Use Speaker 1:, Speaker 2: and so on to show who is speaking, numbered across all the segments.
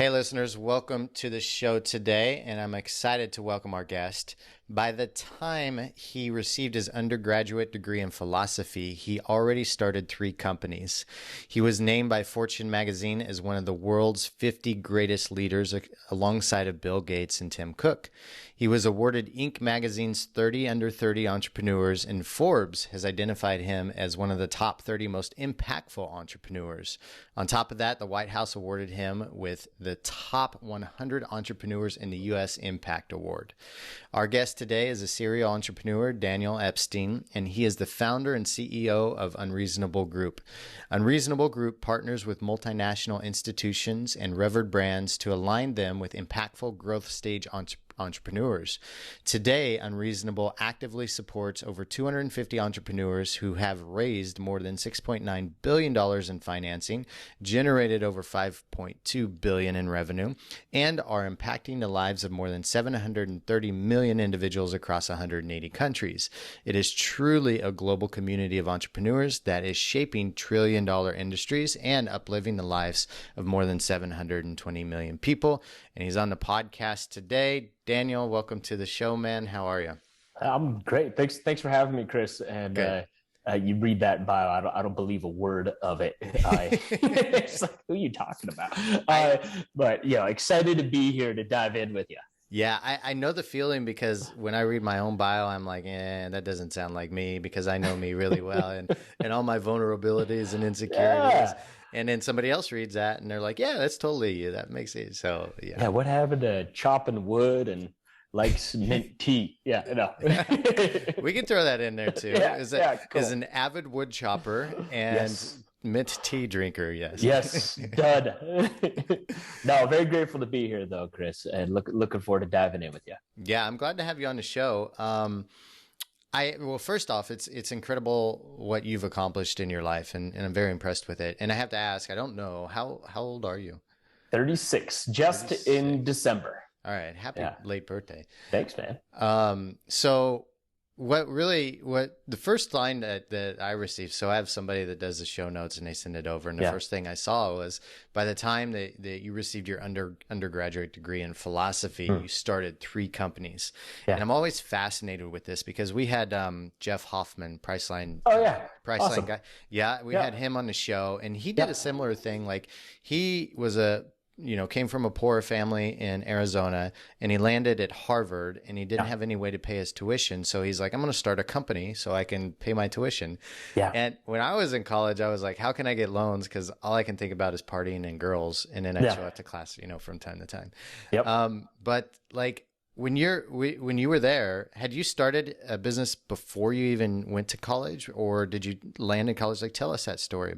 Speaker 1: Hey, listeners, welcome to the show today, and I'm excited to welcome our guest. By the time he received his undergraduate degree in philosophy, he already started 3 companies. He was named by Fortune magazine as one of the world's 50 greatest leaders alongside of Bill Gates and Tim Cook. He was awarded Inc. magazine's 30 Under 30 entrepreneurs, and Forbes has identified him as one of the top 30 most impactful entrepreneurs. On top of that, the White House awarded him with the top 100 entrepreneurs in the U.S. Impact Award. Our guest today is a serial entrepreneur, Daniel Epstein, and he is the founder and CEO of Unreasonable Group. Unreasonable Group partners with multinational institutions and revered brands to align them with impactful growth stage entrepreneurs. Today, Unreasonable actively supports over 250 entrepreneurs who have raised more than $6.9 billion in financing, generated over $5.2 billion in revenue, and are impacting the lives of more than 730 million individuals across 180 countries. It is truly a global community of entrepreneurs that is shaping trillion-dollar industries and uplifting the lives of more than 720 million people. And he's on the podcast today. Daniel, welcome to the show, man. How are you?
Speaker 2: I'm great. Thanks for having me, Chris. And you read that bio, I don't believe a word of it. It's like, who are you talking about? But yeah, excited to be here to dive in with you.
Speaker 1: Yeah, I know the feeling, because when I read my own bio, I'm like, that doesn't sound like me, because I know me really well and all my vulnerabilities and insecurities. Yeah. And then somebody else reads that and they're like, yeah, that's totally you. That makes it. So, yeah.
Speaker 2: Yeah, what happened to chopping wood and likes mint tea? Yeah, no.
Speaker 1: We can throw that in there too.
Speaker 2: Cool.
Speaker 1: Is an avid wood chopper and
Speaker 2: yes.
Speaker 1: mint tea drinker. Yes.
Speaker 2: Yes, done. No, very grateful to be here though, Chris, and looking forward to diving in with you.
Speaker 1: Yeah, I'm glad to have you on the show. Well, first off, it's incredible what you've accomplished in your life, and I'm very impressed with it. And I have to ask, I don't know, how old are you?
Speaker 2: 36, just 36. In December.
Speaker 1: All right, happy late birthday.
Speaker 2: Thanks, man.
Speaker 1: So what the first line that I received, so I have somebody that does the show notes and they send it over, and the first thing I saw was, by the time that you received your undergraduate degree in philosophy, you started 3 companies. And I'm always fascinated with this, because we had Jeff Hoffman, Priceline. Priceline
Speaker 2: awesome.
Speaker 1: guy. Yeah, we had him on the show, and he did a similar thing. Like, he was came from a poor family in Arizona, and he landed at Harvard, and he didn't have any way to pay his tuition. So he's like, I'm going to start a company so I can pay my tuition. Yeah. And when I was in college, I was like, how can I get loans? Because all I can think about is partying and girls. And then I show up to class, from time to time. Yep. But like, when you were there, had you started a business before you even went to college, or did you land in college? Like, tell us that story.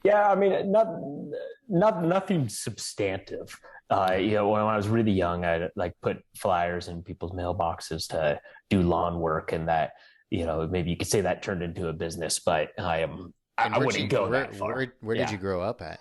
Speaker 2: Yeah, I mean, nothing substantive. When I was really young, I'd like put flyers in people's mailboxes to do lawn work, and that, maybe you could say that turned into a business, but I wouldn't go that far.
Speaker 1: Where did you grow up at?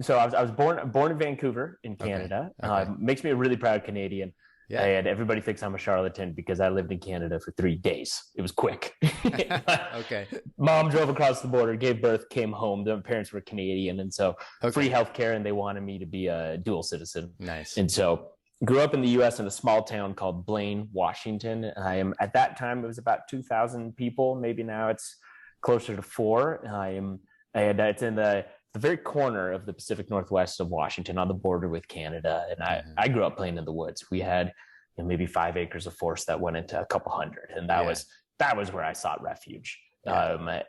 Speaker 2: So I was born in Vancouver in Canada. Okay. Makes me a really proud Canadian. Yeah. And everybody thinks I'm a charlatan because I lived in Canada for 3 days. It was quick.
Speaker 1: Okay.
Speaker 2: Mom drove across the border, gave birth, came home. Their parents were Canadian, and so free healthcare, and they wanted me to be a dual citizen.
Speaker 1: Nice.
Speaker 2: And so grew up in the U.S. in a small town called Blaine, Washington. At that time, it was about 2,000 people. Maybe now it's closer to 4. It's in the very corner of the Pacific Northwest of Washington, on the border with Canada. And I grew up playing in the woods. We had maybe 5 acres of forest that went into a couple hundred. And that was where I sought refuge. I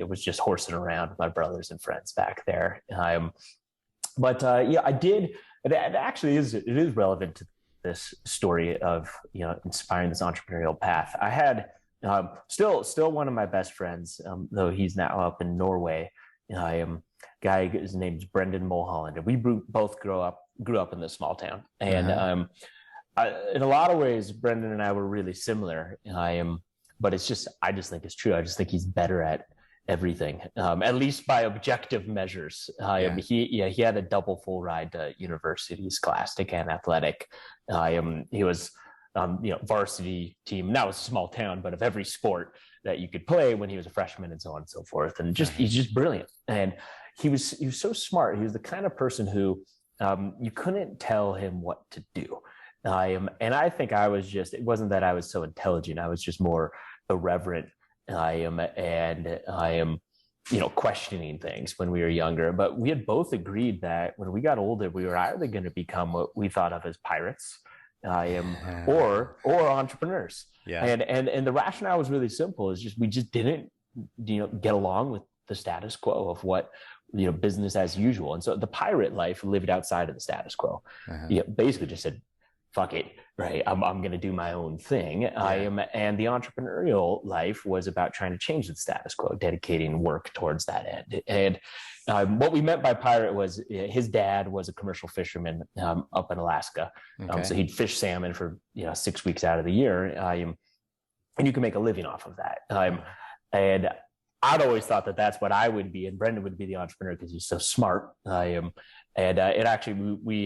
Speaker 2: was just horsing around with my brothers and friends back there. I did. It actually is relevant to this story of, inspiring this entrepreneurial path. I had still one of my best friends, though he's now up in Norway. Guy, his name's Brendan Mulholland, and we both grew up in this small town. And in a lot of ways, Brendan and I were really similar. But I just think it's true. I just think he's better at everything, at least by objective measures. He had a double full ride to university, scholastic and athletic. He was varsity team. Now it's a small town, but of every sport that you could play when he was a freshman, and so on and so forth. And he's just brilliant. And he was so smart. He was the kind of person who you couldn't tell him what to do. And I think I was just, it wasn't that I was so intelligent. I was just more irreverent. Questioning things when we were younger. But we had both agreed that when we got older, we were either going to become what we thought of as pirates, or entrepreneurs.
Speaker 1: Yeah.
Speaker 2: And the rationale was really simple. Is just we just didn't get along with the status quo of what business as usual. And so the pirate life lived outside of the status quo. Basically just said, fuck it, right? I'm going to do my own thing. Yeah. And the entrepreneurial life was about trying to change the status quo, dedicating work towards that end. And what we meant by pirate was his dad was a commercial fisherman up in Alaska. Okay. So he'd fish salmon for 6 weeks out of the year, and you can make a living off of that. And I'd always thought that that's what I would be, and Brendan would be the entrepreneur because he's so smart. We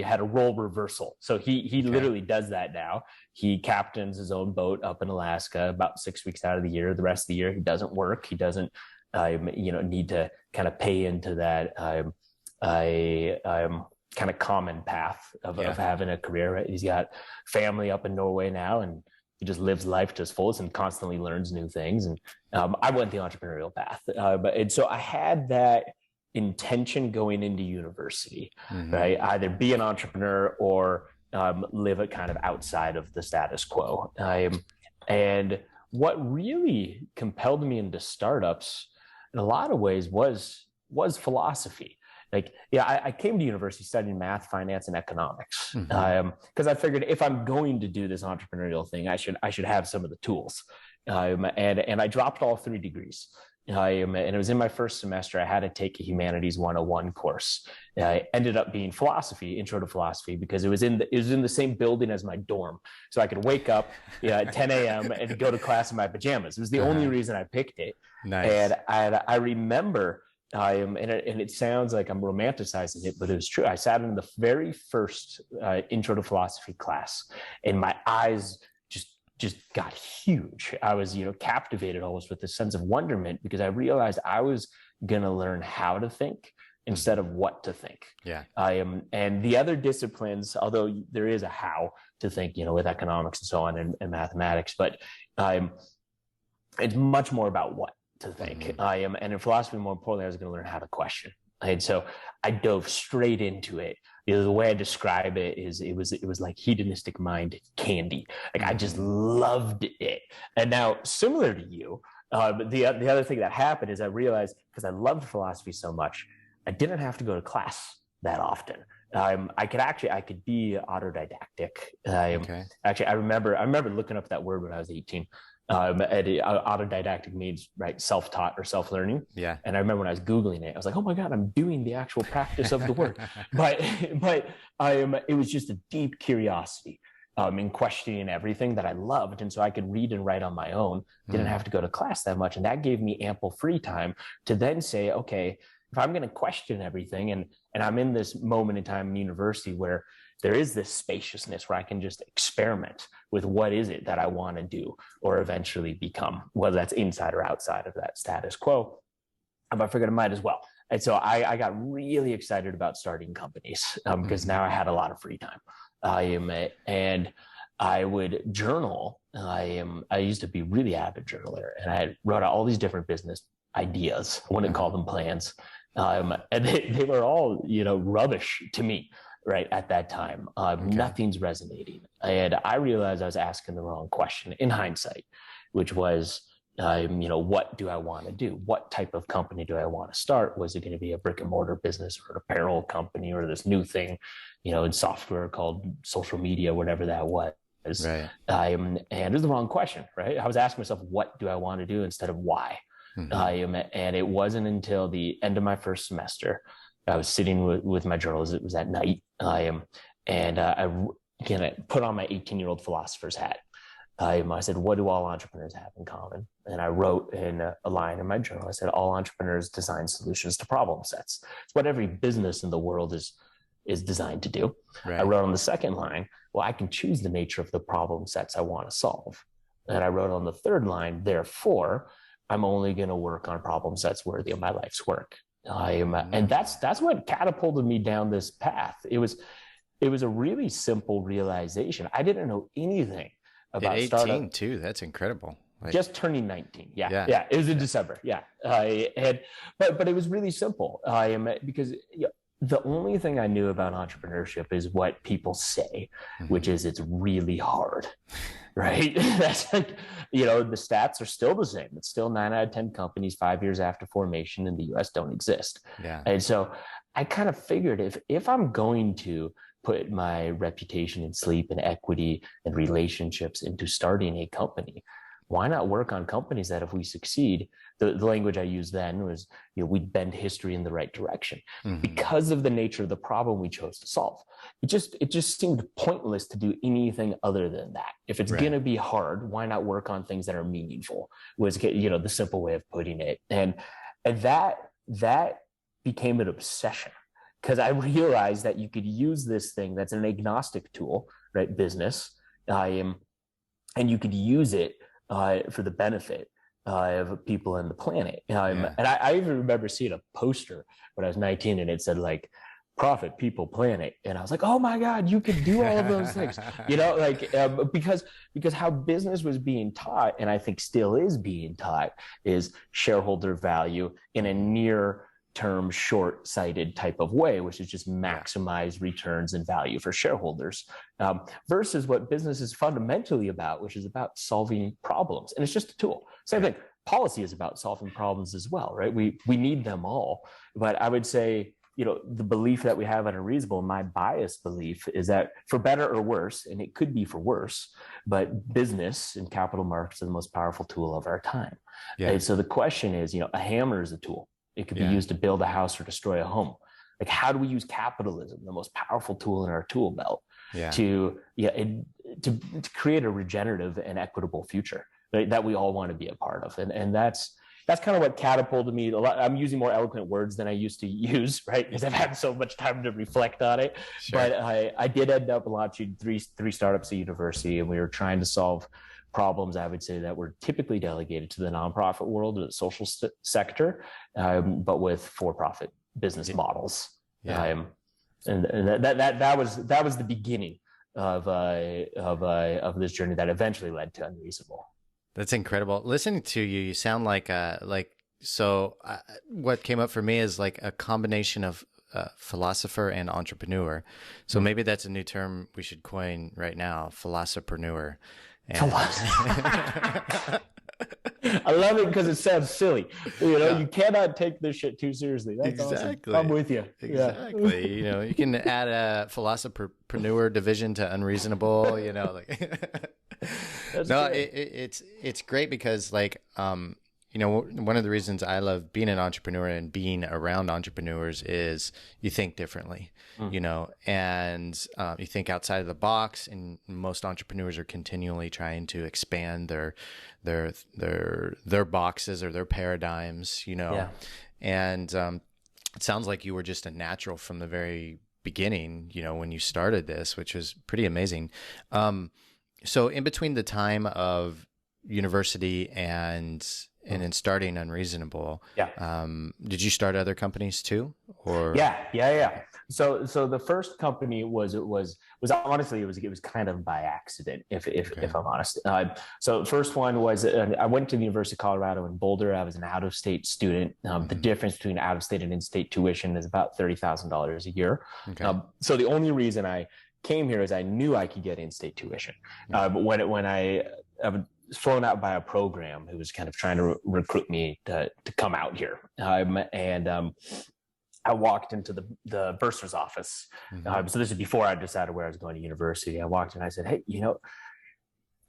Speaker 2: had a role reversal. So he literally does that now. He captains his own boat up in Alaska about 6 weeks out of the year. The rest of the year, he doesn't work. He doesn't, need to kind of pay into that kind of common path of having a career. Right? He's got family up in Norway now, and he just lives life to its fullest and constantly learns new things. And I went the entrepreneurial path, and so I had that intention going into university, right? Either be an entrepreneur or live it kind of outside of the status quo. And what really compelled me into startups in a lot of ways was philosophy. I came to university studying math, finance, and economics because I figured if I'm going to do this entrepreneurial thing, I should have some of the tools. And I dropped all 3 degrees. And it was in my first semester. I had to take a Humanities 101 course. I ended up being philosophy, intro to philosophy, because it was in the same building as my dorm. So I could wake up at 10 a.m. and go to class in my pajamas. It was the only reason I picked it.
Speaker 1: Nice.
Speaker 2: And I remember, and it sounds like I'm romanticizing it, but it was true. I sat in the very first intro to philosophy class, and my eyes just got huge. I was, captivated almost with this sense of wonderment because I realized I was going to learn how to think instead of what to think.
Speaker 1: Yeah.
Speaker 2: And the other disciplines, although there is a how to think, with economics and so on and mathematics, but it's much more about what to think. And in philosophy, more importantly, I was going to learn how to question. And so I dove straight into it. The way I describe it is it was like hedonistic mind candy. I just loved it. And now, similar to you, the other thing that happened is I realized, because I loved philosophy so much, I didn't have to go to class that often. I could be autodidactic. Actually, I remember looking up that word when I was 18. Autodidactic means self-taught or self-learning.
Speaker 1: Yeah.
Speaker 2: And I remember when I was Googling it, I was like, oh my God, I'm doing the actual practice of the word. but it was just a deep curiosity in questioning everything that I loved. And so I could read and write on my own, didn't have to go to class that much. And that gave me ample free time to then say, okay, if I'm going to question everything, and I'm in this moment in time in university where there is this spaciousness where I can just experiment with what is it that I want to do or eventually become, whether that's inside or outside of that status quo. I figured I might as well. And so I got really excited about starting companies because now I had a lot of free time. And I would journal. I used to be really avid journaler, and I wrote out all these different business ideas. I wouldn't call them plans. And they were all, rubbish to me. Right at that time, nothing's resonating. And I realized I was asking the wrong question in hindsight, which was, what do I want to do? What type of company do I want to start? Was it going to be a brick and mortar business or an apparel company or this new thing, in software called social media, whatever that was?
Speaker 1: Right.
Speaker 2: And it was the wrong question, right? I was asking myself, what do I want to do instead of why? And it wasn't until the end of my first semester, I was sitting with my journals. It was at night. And I put on my 18-year-old philosopher's hat. I said, what do all entrepreneurs have in common? And I wrote in a line in my journal. I said, all entrepreneurs design solutions to problem sets. It's what every business in the world is designed to do. Right. I wrote on the second line, well, I can choose the nature of the problem sets I want to solve. And I wrote on the third line, therefore, I'm only going to work on problem sets worthy of my life's work. And that's what catapulted me down this path. It was a really simple realization. I didn't know anything about
Speaker 1: at 18
Speaker 2: startup.
Speaker 1: too. That's incredible.
Speaker 2: Just turning 19. Yeah. It was in December. Yeah. But it was really simple. Because the only thing I knew about entrepreneurship is what people say, which is it's really hard, right? That's like, the stats are still the same. It's still 9 out of 10 companies 5 years after formation in the US don't exist.
Speaker 1: Yeah.
Speaker 2: And so I kind of figured if I'm going to put my reputation and sleep and equity and relationships into starting a company, why not work on companies that if we succeed, the language I used then was, we'd bend history in the right direction because of the nature of the problem we chose to solve. It just seemed pointless to do anything other than that. If it's going to be hard, why not work on things that are meaningful was, the simple way of putting it. And that became an obsession because I realized that you could use this thing that's an agnostic tool, right? Business, and you could use it for the benefit of people and the planet. And I even remember seeing a poster when I was 19 and it said like profit, people, planet. And I was like, oh my God, you could do all of those things, because how business was being taught, and I think still is being taught, is shareholder value in a near term, short-sighted type of way, which is just maximize returns and value for shareholders, versus what business is fundamentally about, which is about solving problems. And it's just a tool. Same thing. Policy is about solving problems as well, right? We need them all. But I would say, the belief that we have at Unreasonable, my biased belief is that for better or worse, and it could be for worse, but business and capital markets are the most powerful tool of our time. Yeah. And so the question is, a hammer is a tool. It could be used to build a house or destroy a home. Like, how do we use capitalism, the most powerful tool in our tool belt, to create a regenerative and equitable future, right, that we all want to be a part of? And that's kind of what catapulted me. I'm using more eloquent words than I used to use, right? Because I've had so much time to reflect on it. Sure. But I did end up launching three startups at university, and we were trying to solve problems, I would say, that were typically delegated to the nonprofit world or the social sector, but with for-profit business models. And that was the beginning of this journey that eventually led to Unreasonable.
Speaker 1: That's incredible. Listening to you, you sound like what came up for me is like a combination of philosopher and entrepreneur. So maybe that's a new term we should coin right now, philosopherneur.
Speaker 2: I love it because it sounds silly. You cannot take this shit too seriously. That's exactly. Awesome. I'm with you.
Speaker 1: Exactly. You can add a philosopherpreneur division to Unreasonable. It's great because one of the reasons I love being an entrepreneur and being around entrepreneurs is you think differently, and you think outside of the box. And most entrepreneurs are continually trying to expand their boxes or their paradigms, And it sounds like you were just a natural from the very beginning, when you started this, which was pretty amazing. So in between the time of university and in starting Unreasonable, did you start other companies too, or?
Speaker 2: Yeah. So the first company was honestly it was kind of by accident, if I'm honest. So the first one was I went to the University of Colorado in Boulder. I was an out-of-state student. The difference between out-of-state and in-state tuition is about $30,000 a year. Okay. So the only reason I came here is I knew I could get in-state tuition. But when I flown out by a program who was kind of trying to recruit me to come out here. I walked into the bursar's office. So this is before I decided where I was going to university. I walked in and I said, hey,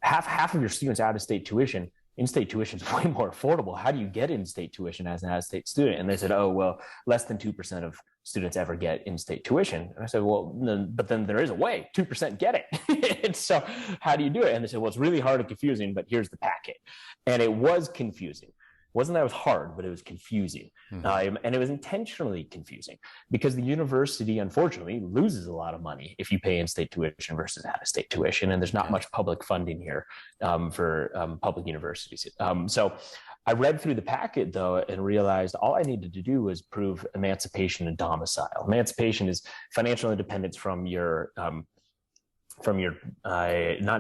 Speaker 2: half of your students out of state tuition. In-state tuition is way more affordable. How do you get in-state tuition as an out-of-state student? And they said, oh, well, less than 2% of students ever get in-state tuition. And I said, well, but then there is a way, 2% get it. And so how do you do it? And they said, well, it's really hard and confusing, but here's the packet. And it was confusing. It wasn't that it was hard, but it was confusing. And it was intentionally confusing because the university, unfortunately, loses a lot of money if you pay in-state tuition versus out-of-state tuition. And there's not much public funding here for public universities. So I read through the packet though and realized all I needed to do was prove emancipation and domicile. Emancipation is financial independence from your not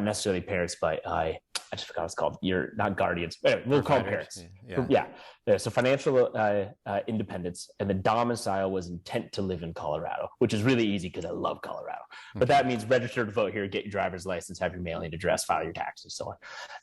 Speaker 2: necessarily parents, but I just forgot what it's called. You're not guardians, but anyway, we'll call them parents. Yeah. So financial independence, and the domicile was intent to live in Colorado, which is really easy because I love Colorado. But that means register to vote here, get your driver's license, have your mailing address, file your taxes, so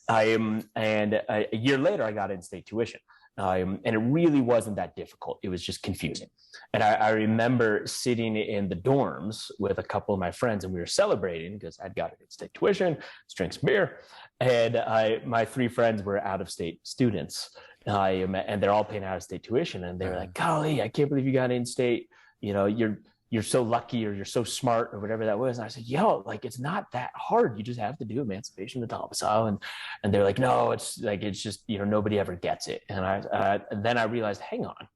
Speaker 2: on. And a year later, I got in-state tuition. And it really wasn't that difficult. It was just confusing. And I remember sitting in the dorms with a couple of my friends, and we were celebrating because I'd got in-state tuition, let's drink some beer. And my 3 friends were out-of-state students, and they're all paying out-of-state tuition. And they were like, golly, I can't believe you got in-state. You know, you're so lucky, or you're so smart, or whatever that was. And I said, yo, like, it's not that hard. You just have to do emancipation to domicile. And they're like, no, it's just, you know, nobody ever gets it. And then I realized, hang on,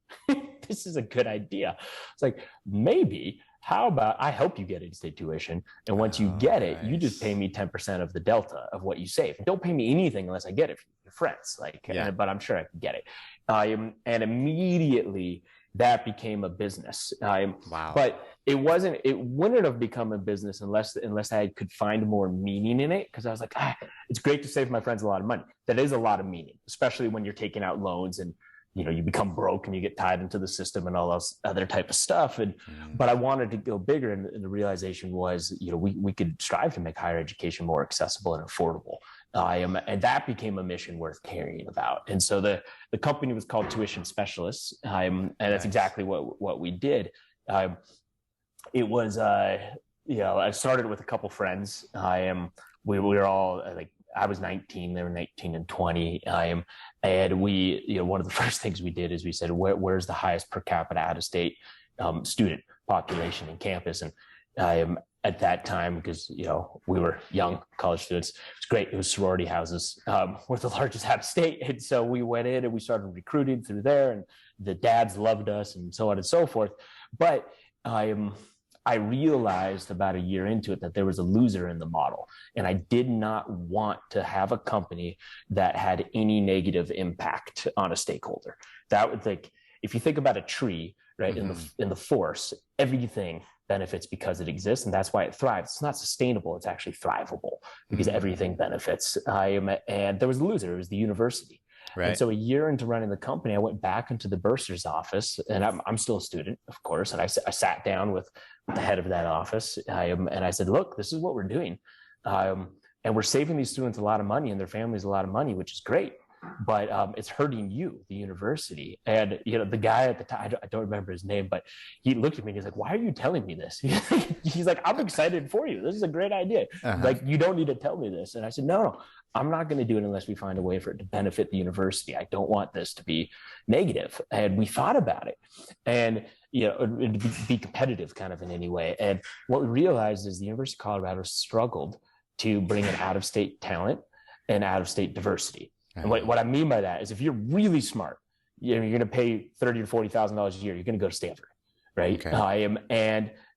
Speaker 2: this is a good idea. It's like, maybe, how about I help you get in-state tuition, and once you get it, you just pay me 10% of the delta of what you save. Don't pay me anything unless I get it from your friends. But I'm sure I can get it. And immediately that became a business.
Speaker 1: Wow.
Speaker 2: But it wouldn't have become a business unless I could find more meaning in it. Because I was like, it's great to save my friends a lot of money. That is a lot of meaning, especially when you're taking out loans and, you know, you become broke and you get tied into the system and all else other type of stuff. But I wanted to go bigger. And the realization was, you know, we could strive to make higher education more accessible and affordable. And that became a mission worth caring about. And so the company was called Tuition Specialists. And that's exactly what we did. It was, you know, I started with a couple friends. We were all like, I was 19, they were 19 and 20. And we, you know, one of the first things we did is we said, where's the highest per capita out-of-state student population in campus? And at that time, because, you know, we were young college students, it was great. It was sorority houses, were the largest out-of-state. And so we went in and we started recruiting through there, and the dads loved us and so on and so forth. But I realized about a year into it that there was a loser in the model, and I did not want to have a company that had any negative impact on a stakeholder. That would, like, if you think about a tree, right, in the forest, everything benefits because it exists, and that's why it thrives. It's not sustainable; it's actually thrivable because everything benefits. And there was a loser; it was the university. Right. And so a year into running the company, I went back into the bursar's office, and I'm still a student, of course. And I sat down with the head of that office, and I said, look, this is what we're doing. And we're saving these students a lot of money and their families a lot of money, which is great. But it's hurting you, the university. And, you know, the guy at the time, I don't remember his name, but he looked at me and he's like, why are you telling me this? He's like, I'm excited for you. This is a great idea. Like, you don't need to tell me this. And I said, no, I'm not going to do it unless we find a way for it to benefit the university. I don't want this to be negative. And we thought about it, and, you know, be competitive kind of in any way. And what we realized is the University of Colorado struggled to bring in out-of-state talent and out-of-state diversity. And what I mean by that is, if you're really smart, you know, you're going to pay $30,000 to $40,000 a year, you're going to go to Stanford, right? Okay.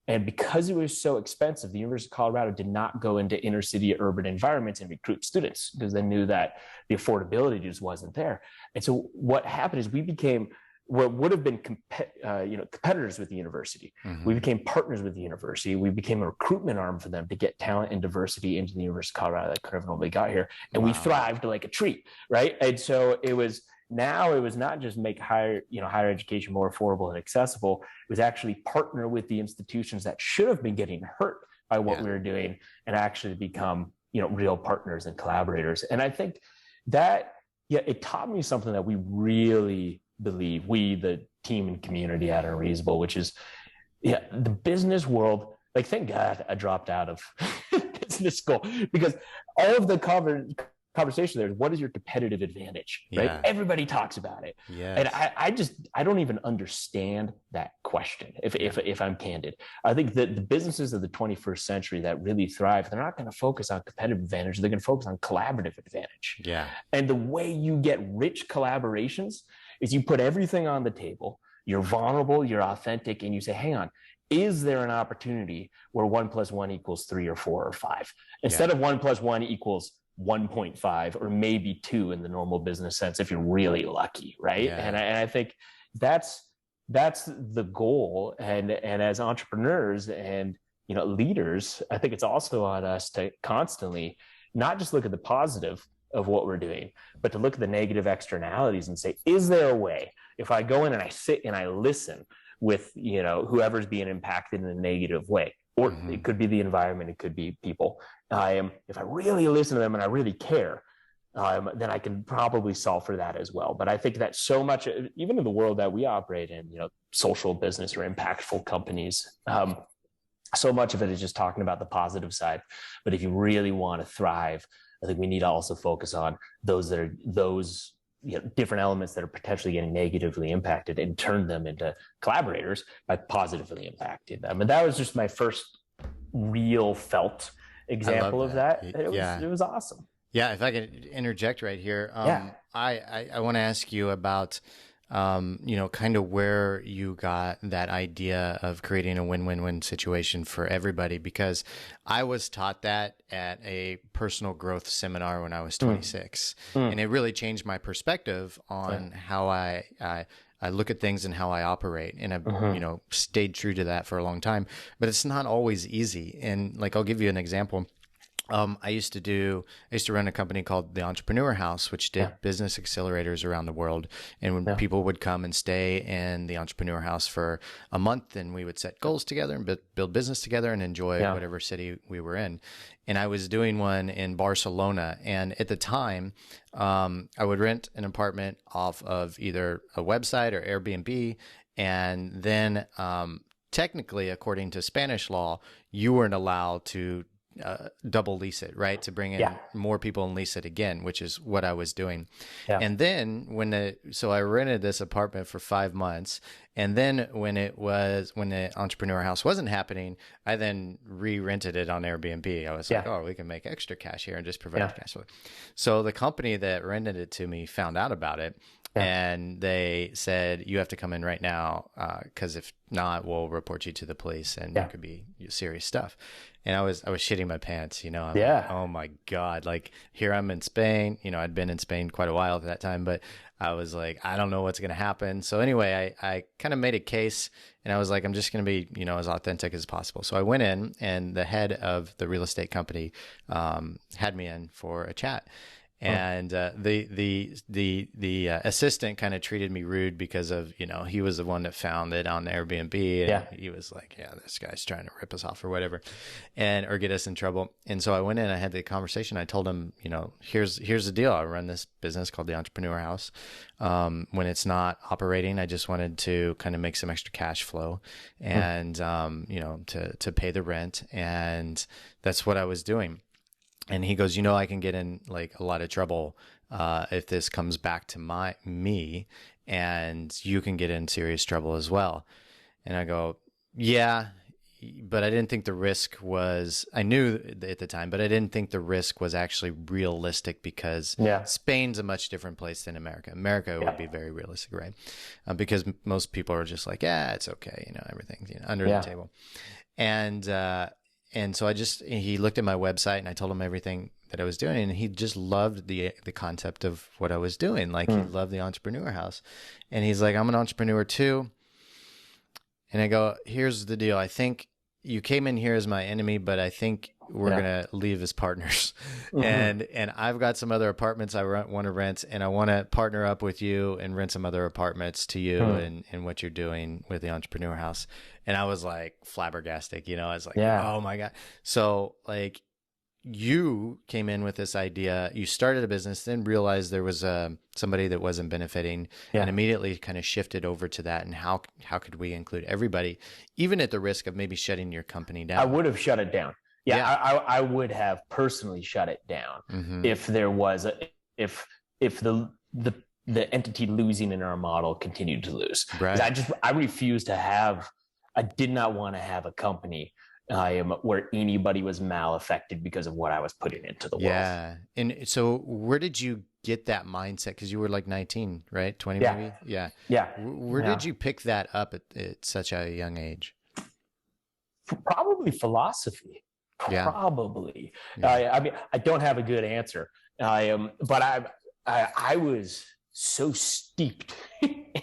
Speaker 2: And because it was so expensive, the University of Colorado did not go into inner city urban environments and recruit students, because they knew that the affordability just wasn't there. And so what happened is we became what would have been competitors with the university. We became partners with the university. We became a recruitment arm for them to get talent and diversity into the University of Colorado that could have normally got here. And we thrived like a tree, right? And so it was not just make higher education more affordable and accessible. It was actually partner with the institutions that should have been getting hurt by what we were doing, and actually become, you know, real partners and collaborators. And I think that, it taught me something that we really believe, we, the team and community at Unreasonable, which is, the business world, like, thank God I dropped out of business school, because all of the conversation there is, what is your competitive advantage, right? Everybody talks about it. And I don't even understand that question, if I'm candid. I think that the businesses of the 21st century that really thrive, they're not going to focus on competitive advantage, they're going to focus on collaborative advantage. And the way you get rich collaborations is you put everything on the table, you're vulnerable, you're authentic, and you say, hang on, is there an opportunity where 1 + 1 = 3 or 4 or 5? Instead of 1 + 1 = 1.5 or maybe 2 in the normal business sense if you're really lucky, right?
Speaker 1: Yeah.
Speaker 2: And I think that's the goal. And as entrepreneurs and leaders, I think it's also on us to constantly not just look at the positive of what we're doing, but to look at the negative externalities and say, is there a way, if I go in and I sit and I listen with whoever's being impacted in a negative way, or it could be the environment, it could be people, if I really listen to them and I really care, then I can probably solve for that as well. But I think that so much, even in the world that we operate in, social business or impactful companies, so much of it is just talking about the positive side. But if you really want to thrive, I think we need to also focus on those different elements that are potentially getting negatively impacted and turn them into collaborators by positively impacting them. And that was just my first real felt example of that. It was awesome.
Speaker 1: Yeah, if I could interject right here, I want to ask you about, kind of where you got that idea of creating a win-win-win situation for everybody, because I was taught that at a personal growth seminar when I was 26, and it really changed my perspective on how I look at things and how I operate. And I've, stayed true to that for a long time, but it's not always easy. And like, I'll give you an example. I used to run a company called the Entrepreneur House, which did business accelerators around the world. And when people would come and stay in the Entrepreneur House for a month, and we would set goals together and build business together and enjoy whatever city we were in. And I was doing one in Barcelona. And at the time, I would rent an apartment off of either a website or Airbnb. And then, technically, according to Spanish law, you weren't allowed to double lease it, right? To bring in more people and lease it again, which is what I was doing. Yeah. And then so I rented this apartment for 5 months. And then when the Entrepreneur House wasn't happening, I then re-rented it on Airbnb. I was like, oh, we can make extra cash here and just provide cash flow. So the company that rented it to me found out about it. And they said, you have to come in right now, because if not, we'll report you to the police, and it could be serious stuff. And I was shitting my pants, I'm like, oh my God, like, here I'm in Spain, I'd been in Spain quite a while at that time, but I was like, I don't know what's going to happen. So anyway, I kind of made a case, and I was like, I'm just going to be, as authentic as possible. So I went in, and the head of the real estate company had me in for a chat. And the assistant kind of treated me rude because of, he was the one that found it on Airbnb, and he was like, yeah, this guy's trying to rip us off or whatever, or get us in trouble. And so I went in, I had the conversation. I told him, here's the deal. I run this business called the Entrepreneur House. When it's not operating, I just wanted to kind of make some extra cash flow and, to pay the rent. And that's what I was doing. And he goes, I can get in like a lot of trouble if this comes back to me, and you can get in serious trouble as well. And I go, yeah, but I didn't think the risk was, I knew at the time, but I didn't think the risk was actually realistic, because Spain's a much different place than America. America would be very realistic, right? Because most people are just like, yeah, it's okay. Everything's under the table. And so he looked at my website, and I told him everything that I was doing, and he just loved the concept of what I was doing. Like, he loved the Entrepreneur House, and he's like, I'm an entrepreneur too. And I go, here's the deal. I think you came in here as my enemy, but I think we're going to leave as partners. And I've got some other apartments I want to rent, and I want to partner up with you and rent some other apartments to you and what you're doing with the Entrepreneur House. And I was like flabbergasted, I was like, oh my God. So like, you came in with this idea, you started a business, then realized there was somebody that wasn't benefiting, and immediately kind of shifted over to that. And how could we include everybody, even at the risk of maybe shutting your company down?
Speaker 2: I would have shut it down. I would have personally shut it down if there was if the entity losing in our model continued to lose. Right. I did not want to have a company where anybody was malaffected because of what I was putting into the world.
Speaker 1: Yeah. And so where did you get that mindset? Because you were like 19, right? 20 maybe? Yeah. Where did you pick that up at such a young age?
Speaker 2: Probably philosophy.
Speaker 1: Yeah.
Speaker 2: Probably.
Speaker 1: Yeah.
Speaker 2: I mean, I don't have a good answer. But I was so steeped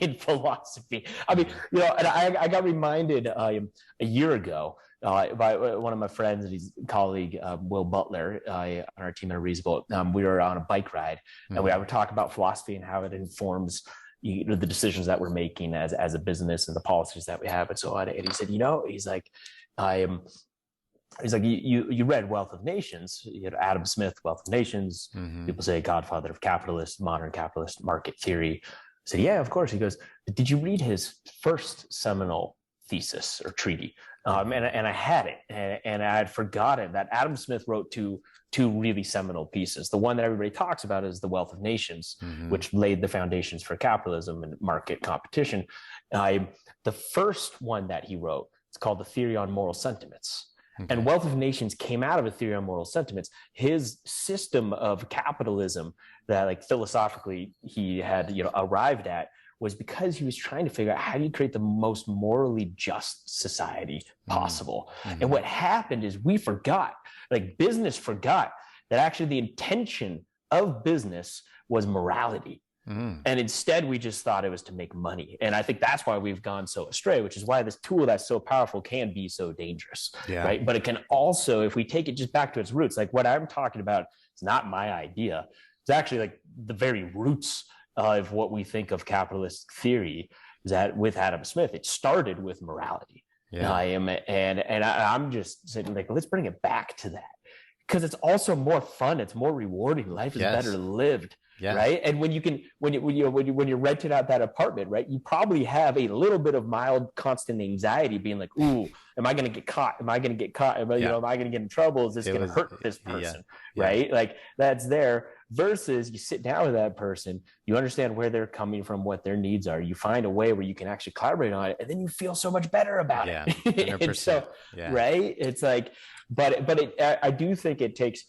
Speaker 2: in philosophy. I mean, and I got reminded a year ago by one of my friends and his colleague, Will Butler, on our team at Unreasonable. We were on a bike ride, and we would talk about philosophy and how it informs the decisions that we're making as a business and the policies that we have and so on. And he said, he's like, you read Wealth of Nations, Adam Smith, Wealth of Nations. People say godfather of modern capitalist market theory. I said, yeah, of course. He goes, did you read his first seminal thesis or treaty? And I had it, and I had forgotten that Adam Smith wrote two really seminal pieces. The one that everybody talks about is the Wealth of Nations, which laid the foundations for capitalism and market competition. The first one that he wrote, it's called The Theory on Moral Sentiments. Okay. And Wealth of Nations came out of a theory on moral sentiments. His system of capitalism that, like, philosophically he had arrived at was because he was trying to figure out how do you create the most morally just society possible. And what happened is business forgot that actually the intention of business was morality. And instead, we just thought it was to make money. And I think that's why we've gone so astray, which is why this tool that's so powerful can be so dangerous, right? But it can also, if we take it just back to its roots, like what I'm talking about, it's not my idea. It's actually like the very roots of what we think of capitalist theory, is that with Adam Smith, it started with morality. I'm just saying, like, let's bring it back to that, because it's also more fun. It's more rewarding. Life is better lived. Yeah. Right. And when you're renting out that apartment, right, you probably have a little bit of mild constant anxiety being like, ooh, am I going to get caught? Am I going to get caught? Am I going to get in trouble? Is this going to hurt this person? Right. Like, that's there, versus you sit down with that person, you understand where they're coming from, what their needs are. You find a way where you can actually collaborate on it, and then you feel so much better about it. 100%. So, right. It's like, I do think it takes,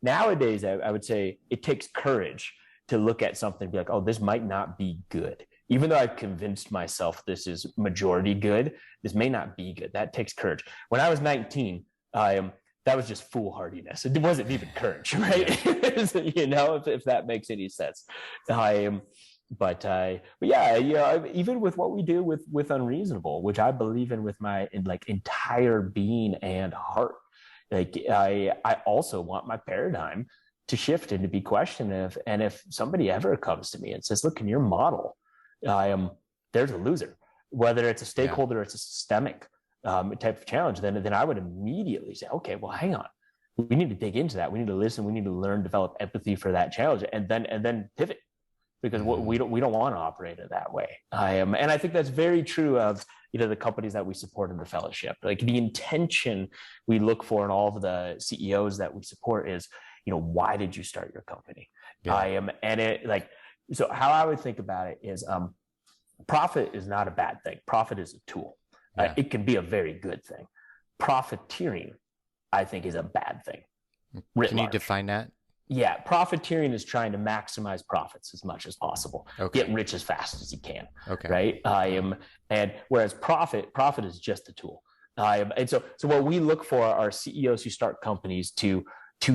Speaker 2: nowadays, I would say it takes courage to look at something and be like, oh, this might not be good. Even though I've convinced myself this is majority good, this may not be good. That takes courage. When I was 19, that was just foolhardiness. It wasn't even courage, right? If that makes any sense. But even with what we do with Unreasonable, which I believe in with my entire being and heart, like, I also want my paradigm to shift and to be questioned. And if somebody ever comes to me and says, look, in your model, there's a loser, whether it's a stakeholder or it's a systemic type of challenge, then I would immediately say, okay, well, hang on. We need to dig into that. We need to listen. We need to learn, develop empathy for that challenge, and then pivot, because we don't want to operate it that way. And I think that's very true of the companies that we support in the fellowship. Like, the intention we look for in all of the CEOs that we support is, why did you start your company? So how I would think about it is, profit is not a bad thing. Profit is a tool. It can be a very good thing. Profiteering, I think, is a bad thing.
Speaker 1: Can you define that?
Speaker 2: Yeah, profiteering is trying to maximize profits as much as possible. Okay. Get rich as fast as you can. Okay. Right. And whereas profit is just a tool. And so what we look for are CEOs who start companies to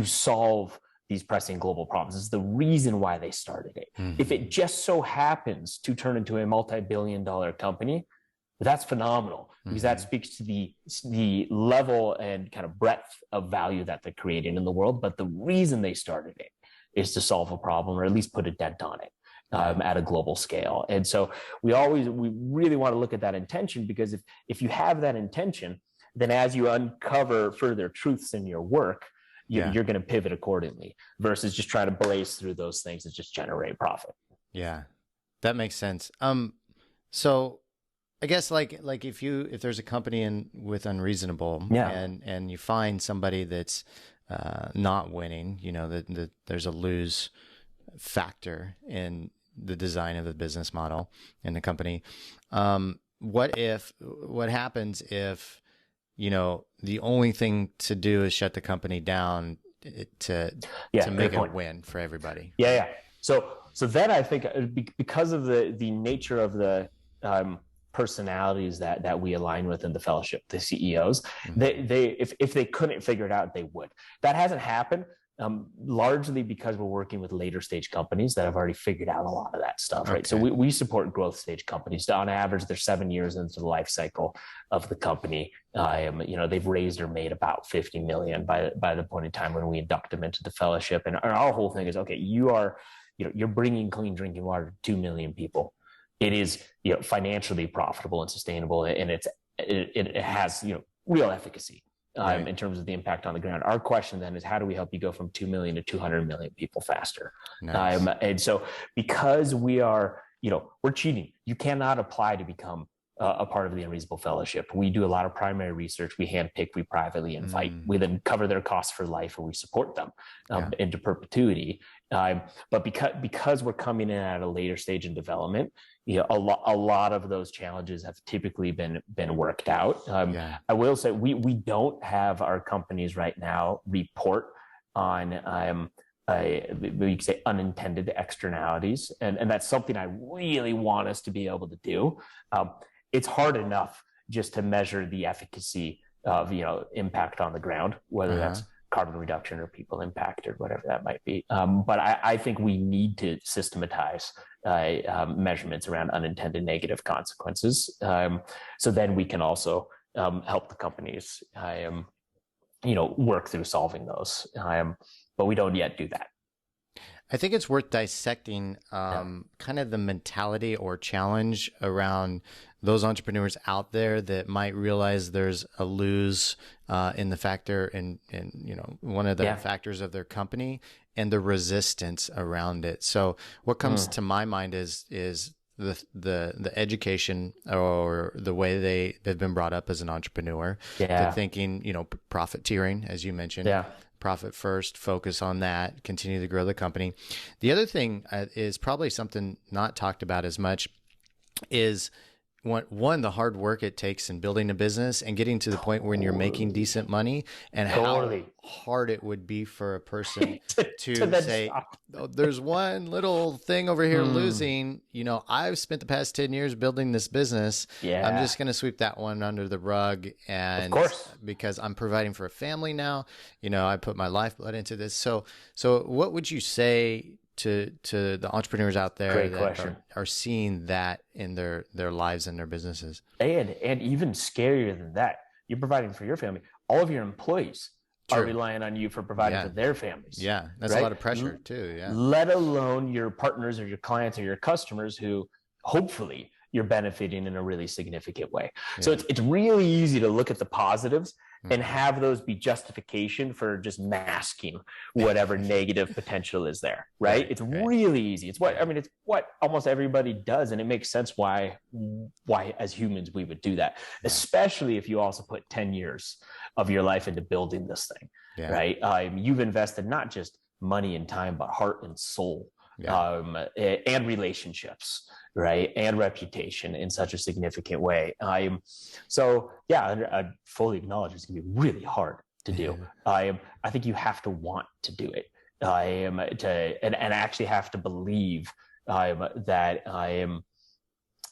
Speaker 2: solve these pressing global problems. This is the reason why they started it. If it just so happens to turn into a multi-billion-dollar company, that's phenomenal, because that speaks to the level and kind of breadth of value that they're creating in the world. But the reason they started it is to solve a problem, or at least put a dent on it at a global scale. And so we really want to look at that intention, because if you have that intention, then as you uncover further truths in your work, you're going to pivot accordingly, versus just trying to blaze through those things and just generate profit.
Speaker 1: Yeah, that makes sense. So I guess like if there's a company with Unreasonable, and you find somebody that's not winning, that there's a lose factor in the design of the business model in the company. What happens if the only thing to do is shut the company down to make it a win for everybody? So then I think, because of the nature of the
Speaker 2: personalities that we align with in the fellowship, the CEOs.
Speaker 1: Mm-hmm.
Speaker 2: They if they couldn't figure it out, they would. That hasn't happened. Largely because we're working with later stage companies that have already figured out a lot of that stuff, right? So we support growth stage companies. On average, they're 7 years into the life cycle of the company. They've raised or made about 50 million by the point in time when we induct them into the fellowship. And our whole thing is, okay, you're bringing clean drinking water to 2 million people. It is, financially profitable and sustainable, and it has, real efficacy. Right. In terms of the impact on the ground. Our question then is, how do we help you go from 2 million to 200 million people faster? Nice. And so because we are, we're cheating. You cannot apply to become a part of the Unreasonable Fellowship. We do a lot of primary research. We handpick, we privately invite. We then cover their costs for life, and we support them into perpetuity. But because we're coming in at a later stage in development, a lot of those challenges have typically been worked out. I will say we don't have our companies right now report on we could say unintended externalities, and that's something I really want us to be able to do. It's hard enough just to measure the efficacy of impact on the ground, whether that's carbon reduction or people impact or whatever that might be. But I think we need to systematize measurements around unintended negative consequences. So then we can also help the companies, work through solving those. But we don't yet do that.
Speaker 1: I think it's worth dissecting kind of the mentality or challenge around those entrepreneurs out there that might realize there's a lose in the factor in one of the factors of their company, and the resistance around it. So what comes to my mind is the education or the way they've been brought up as an entrepreneur, the thinking, profiteering, as you mentioned. Profit first, focus on that, continue to grow the company. The other thing is probably something not talked about as much is one, the hard work it takes in building a business and getting to the point when you're making decent money, and how hard it would be for a person to say, oh, there's one little thing over here losing. I've spent the past 10 years building this business. I'm just going to sweep that one under the rug. And of course, because I'm providing for a family now, I put my lifeblood into this. So what would you say to the entrepreneurs out there that are seeing that in their lives and their businesses? And
Speaker 2: even scarier than that, you're providing for your family. All of your employees are relying on you for providing for their families.
Speaker 1: Yeah, that's a lot of pressure too. Yeah.
Speaker 2: Let alone your partners or your clients or your customers who hopefully you're benefiting in a really significant way. So it's really easy to look at the positives and have those be justification for just masking whatever negative potential is there, right? It's really easy. It's what almost everybody does, and it makes sense why as humans we would do that, especially if you also put 10 years of your life into building this thing, right? You've invested not just money and time, but heart and soul, and relationships, right, and reputation in such a significant way. I fully acknowledge it's going to be really hard to do. I think you have to want to do it. And actually have to believe that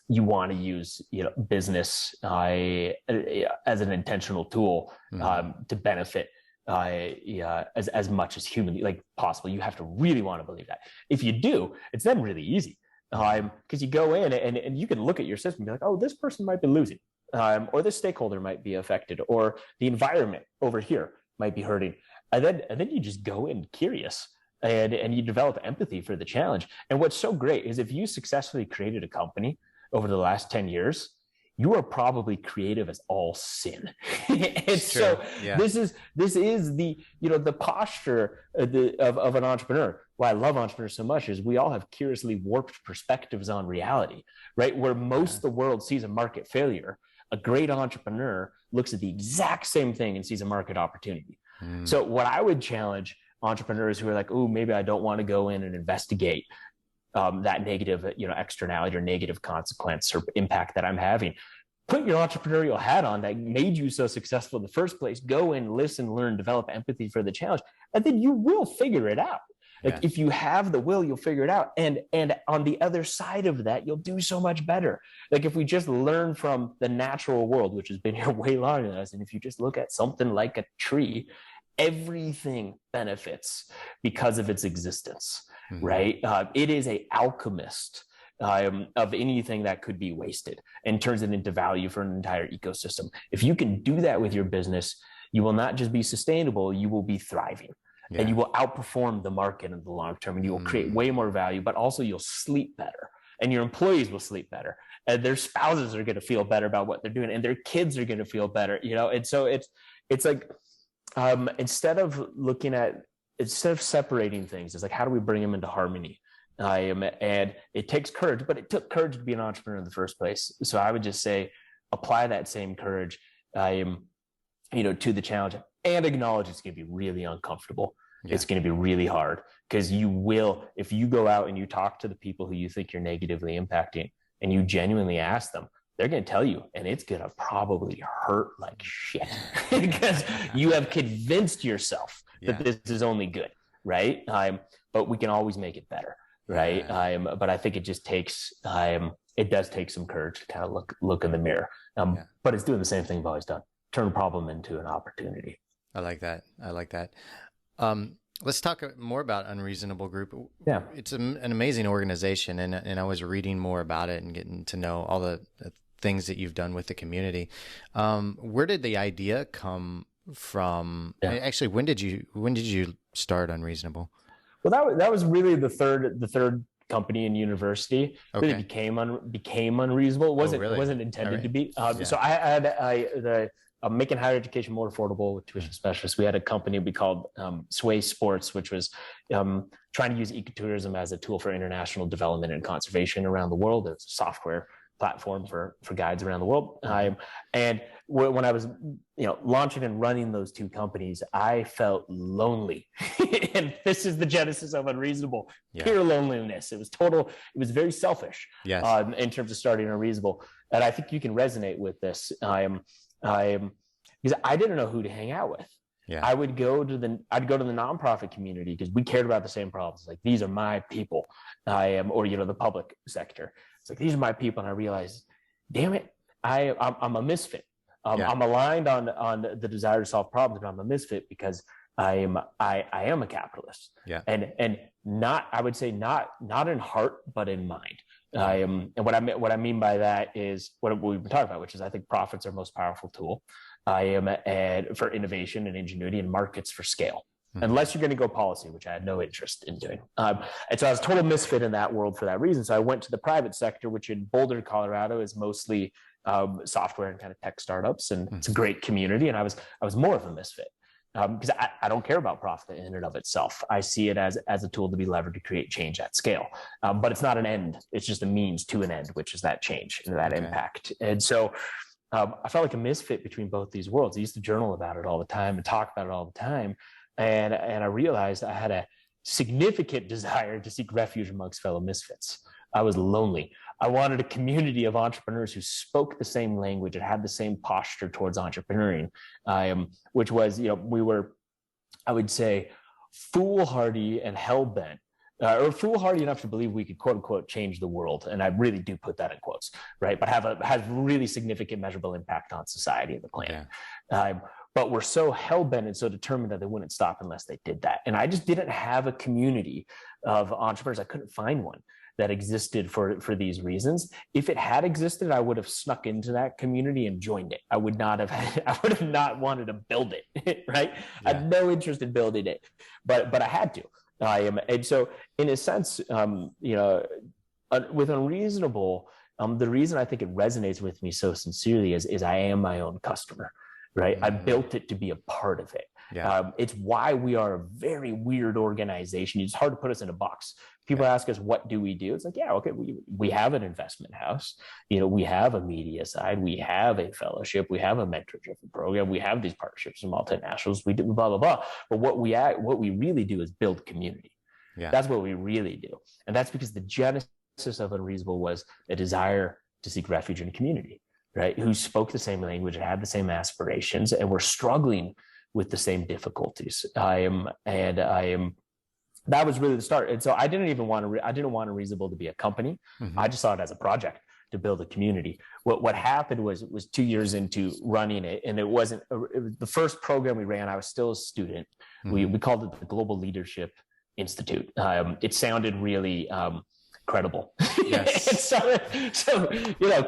Speaker 2: you want to use business as an intentional tool to benefit as much as humanly possible. You have to really want to believe that. If you do, it's then really easy, because you go in and you can look at your system and be like, oh, this person might be losing, or this stakeholder might be affected, or the environment over here might be hurting, and then you just go in curious and you develop empathy for the challenge. And what's so great is if you successfully created a company over the last 10 years, you are probably creative as all sin. And so this is the the posture of an entrepreneur. Why I love entrepreneurs so much is we all have curiously warped perspectives on reality, right? Where most of the world sees a market failure, a great entrepreneur looks at the exact same thing and sees a market opportunity. So what I would challenge entrepreneurs who are like, oh, maybe I don't want to go in and investigate that negative, externality or negative consequence or impact that I'm having. Put your entrepreneurial hat on that made you so successful in the first place. Go in, listen, learn, develop empathy for the challenge, and then you will figure it out. Like if you have the will, you'll figure it out. And on the other side of that, you'll do so much better. Like if we just learn from the natural world, which has been here way longer than us, and if you just look at something like a tree, everything benefits because of its existence, right? It is a alchemist of anything that could be wasted and turns it into value for an entire ecosystem. If you can do that with your business, you will not just be sustainable, you will be thriving. And you will outperform the market in the long term, and you will create way more value, but also you'll sleep better, and your employees will sleep better, and their spouses are going to feel better about what they're doing, and their kids are going to feel better, you know? And so it's like, instead of separating things, it's like, how do we bring them into harmony? And it takes courage, but it took courage to be an entrepreneur in the first place. So I would just say, apply that same courage, to the challenge, and acknowledge it's going to be really uncomfortable. It's going to be really hard, because you will, if you go out and you talk to the people who you think you're negatively impacting and you genuinely ask them, they're going to tell you, and it's going to probably hurt like shit because you have convinced yourself that this is only good, right? But we can always make it better, right? But I think it just takes, it does take some courage to kind of look in the mirror. But it's doing the same thing I've always done. Turn a problem into an opportunity.
Speaker 1: I like that. Let's talk more about Unreasonable Group.
Speaker 2: Yeah.
Speaker 1: It's an amazing organization, and I was reading more about it and getting to know all the things that you've done with the community. Where did the idea come from? Actually, when did you start Unreasonable?
Speaker 2: Well, that was really the third company in university. Really became Unreasonable. It wasn't intended to be. So I had making higher education more affordable with tuition specialists. We had a company we called Sway Sports, which was trying to use ecotourism as a tool for international development and conservation around the world. It's a software platform for guides around the world. And when I was launching and running those two companies, I felt lonely. And this is the genesis of Unreasonable. Pure loneliness. It was very selfish in terms of starting Unreasonable. And I think you can resonate with this. Because I didn't know who to hang out with. I'd go to the nonprofit community because we cared about the same problems. Like, these are my people. Or the public sector. It's like, these are my people. And I realized, damn it, I'm a misfit. I'm aligned on the desire to solve problems, but I'm a misfit because I am a capitalist. And not, I would say, not in heart, but in mind. And what I mean by that is what we've been talking about, which is, I think profits are the most powerful tool and for innovation and ingenuity, and markets for scale. Unless you're going to go policy, which I had no interest in doing. And so I was a total misfit in that world for that reason. So I went to the private sector, which in Boulder, Colorado is mostly software and kind of tech startups. And it's a great community. And I was more of a misfit because I don't care about profit in and of itself. I see it as a tool to be levered to create change at scale. But it's not an end. It's just a means to an end, which is that change and that impact. And so I felt like a misfit between both these worlds. I used to journal about it all the time and talk about it all the time. And I realized I had a significant desire to seek refuge amongst fellow misfits. I was lonely. I wanted a community of entrepreneurs who spoke the same language and had the same posture towards entrepreneuring, which was, we were, I would say, foolhardy and hell-bent, or foolhardy enough to believe we could, quote unquote, change the world. And I really do put that in quotes, right? But have really significant measurable impact on society and the planet. But we're so hell-bent and so determined that they wouldn't stop unless they did that. And I just didn't have a community of entrepreneurs. I couldn't find one that existed for these reasons. If it had existed, I would have snuck into that community and joined it. I would have not wanted to build it, right? I had no interest in building it, but I had to. And so in a sense, with Unreasonable, the reason I think it resonates with me so sincerely is I am my own customer. Right. I built it to be a part of it. It's why we are a very weird organization. It's hard to put us in a box. People ask us, what do we do? It's like, we have an investment house. We have a media side. We have a fellowship. We have a mentorship program. We have these partnerships with multinationals. We do blah, blah, blah. But what we really do is build community. That's what we really do. And that's because the genesis of Unreasonable was a desire to seek refuge in a community. Right, who spoke the same language and had the same aspirations, and were struggling with the same difficulties. that was really the start. And so I didn't even want to, I didn't want Unreasonable to be a company. I just saw it as a project to build a community. What happened was 2 years into running it, and it was the first program we ran. I was still a student. We called it the Global Leadership Institute. It sounded really credible. Yes. so,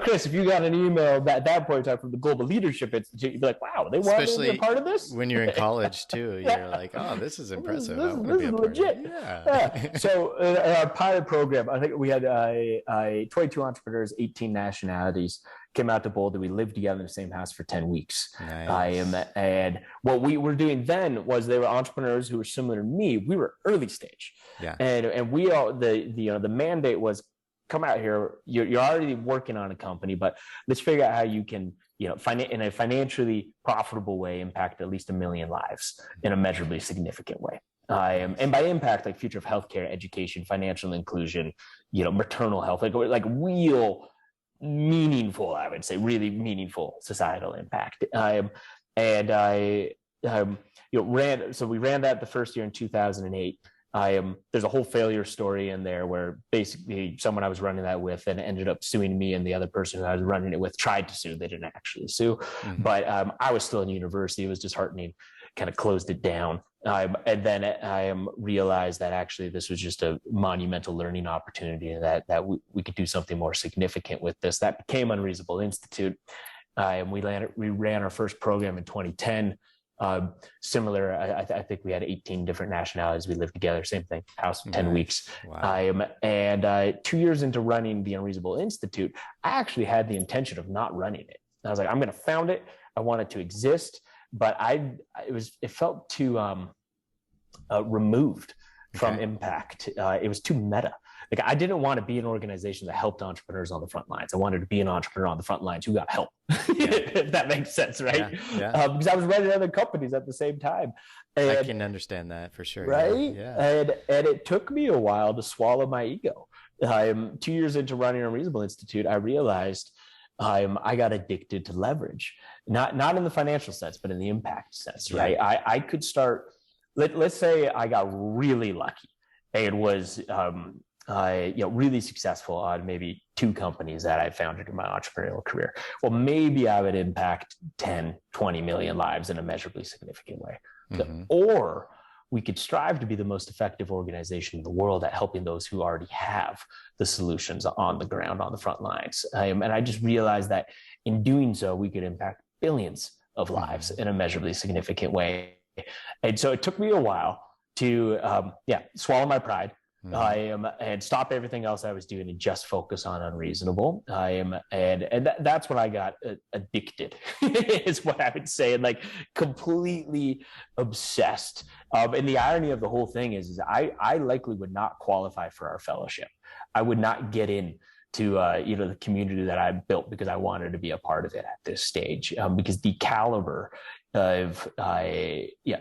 Speaker 2: Chris, if you got an email at that point in time from the Global Leadership Institute, you'd be like, wow, they want to be a part of this?
Speaker 1: When you're in college too, you're like, oh, this is impressive.
Speaker 2: This is legit. Yeah. So our pilot program, I think we had 22 entrepreneurs, 18 nationalities, came out to Boulder. We lived together in the same house for 10 weeks. Nice. And what we were doing then was they were entrepreneurs who were similar to me. We were early stage. Yeah. And we all, the mandate was, come out here. You're already working on a company, but let's figure out how you can, in a financially profitable way, impact at least 1 million lives in a measurably significant way. And by impact, like future of healthcare, education, financial inclusion, maternal health, like real meaningful, I would say, really meaningful societal impact. And I ran. So we ran that the first year in 2008. There's a whole failure story in there where basically someone I was running that with and ended up suing me, and the other person who I was running it with tried to sue. They didn't actually sue, but I was still in university. It was disheartening, kind of closed it down. And then I realized that actually this was just a monumental learning opportunity, and that we could do something more significant with this. That became Unreasonable Institute. And we ran our first program in 2010. Similar, I think we had 18 different nationalities. We lived together, same thing, house, 10 weeks. Wow. And 2 years into running the Unreasonable Institute, I actually had the intention of not running it. I was like, I'm going to found it. I want it to exist, but it felt too removed from impact. It was too meta. Like, I didn't want to be an organization that helped entrepreneurs on the front lines. I wanted to be an entrepreneur on the front lines who got help, if that makes sense, right? Yeah. Because I was running other companies at the same time. And,
Speaker 1: I can understand that for sure.
Speaker 2: Right? Yeah. And it took me a while to swallow my ego. 2 years into running Unreasonable Institute, I realized I got addicted to leverage, not in the financial sense, but in the impact sense, right? I could start, let's say I got really lucky. It was really successful on maybe 2 companies that I founded in my entrepreneurial career. Well, maybe I would impact 10, 20 million lives in a measurably significant way. Or we could strive to be the most effective organization in the world at helping those who already have the solutions on the ground, on the front lines. And I just realized that in doing so, we could impact billions of lives in a measurably significant way. And so it took me a while to swallow my pride. And stop everything else I was doing and just focus on Unreasonable. And that's when I got addicted, is what I would say, and like completely obsessed. And the irony of the whole thing is I likely would not qualify for our fellowship. I would not get in to the community that I built because I wanted to be a part of it at this stage, because the caliber of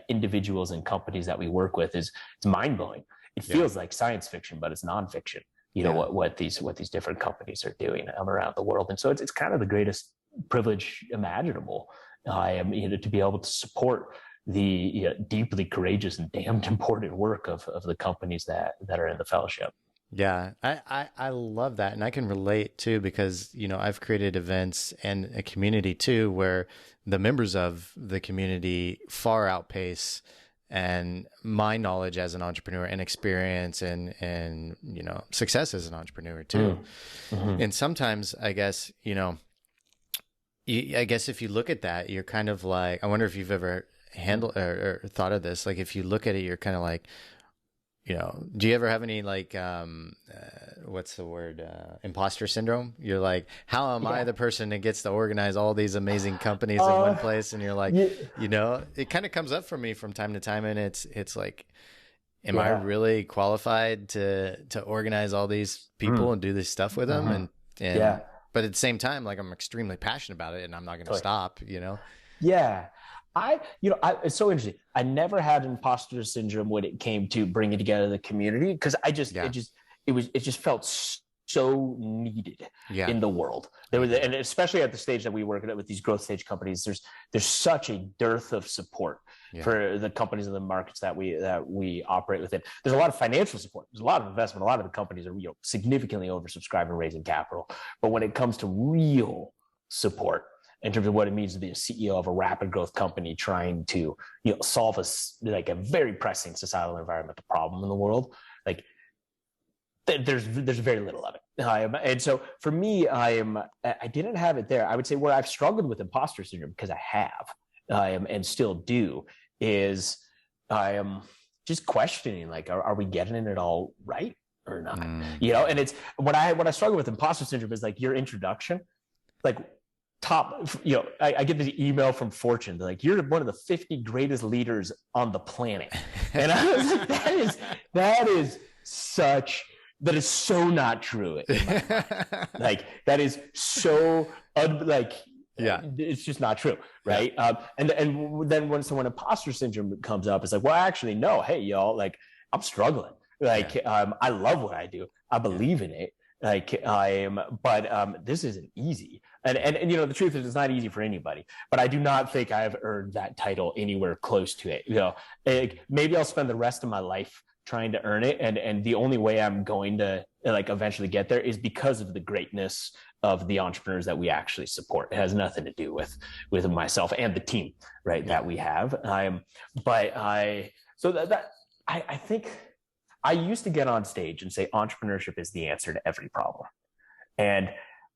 Speaker 2: individuals and companies that we work with it's mind-blowing. It feels like science fiction, but it's nonfiction. What these different companies are doing around the world, and so it's kind of the greatest privilege imaginable. To be able to support the deeply courageous and damned important work of the companies that are in the fellowship.
Speaker 1: Yeah, I love that, and I can relate too, because I've created events and a community too where the members of the community far outpace and my knowledge as an entrepreneur and experience and success as an entrepreneur too. And sometimes I guess if you look at that, you're kind of like, I wonder if you've ever handled or thought of this. Like, if you look at it, you're kind of like, do you ever have any like what's the word, imposter syndrome? You're like, how am I the person that gets to organize all these amazing companies in one place? And you're like, it kind of comes up for me from time to time, and it's like, am I really qualified to organize all these people and do this stuff with them? And but at the same time, like, I'm extremely passionate about it, and I'm not going to stop.
Speaker 2: Yeah. It's so interesting. I never had imposter syndrome when it came to bringing together the community, because it just felt so needed in the world. And especially at the stage that we work at with these growth stage companies, there's such a dearth of support for the companies and the markets that we operate within. There's a lot of financial support. There's a lot of investment. A lot of the companies are significantly oversubscribed and raising capital. But when it comes to real support, in terms of what it means to be a CEO of a rapid growth company trying to solve a very pressing societal environmental problem in the world, like there's very little of it. And so for me, I didn't have it there. I would say where I've struggled with imposter syndrome, because I have and still do, is I am just questioning, like, are we getting it all right or not? And it's when I struggle with imposter syndrome is like your introduction, like top, I get this email from Fortune. They're like, you're one of the 50 greatest leaders on the planet. And I was like, that is so not true. Like, that is so, it's just not true. Right. And then when imposter syndrome comes up, it's like, well, actually, no, hey, y'all, like, I'm struggling. Like, I love what I do. I believe in it. Like, but this isn't easy. And the truth is, it's not easy for anybody, but I do not think I've earned that title anywhere close to it. Maybe I'll spend the rest of my life trying to earn it. And the only way I'm going to eventually get there is because of the greatness of the entrepreneurs that we actually support. It has nothing to do with myself and the team, right, that we have. I think I used to get on stage and say entrepreneurship is the answer to every problem. And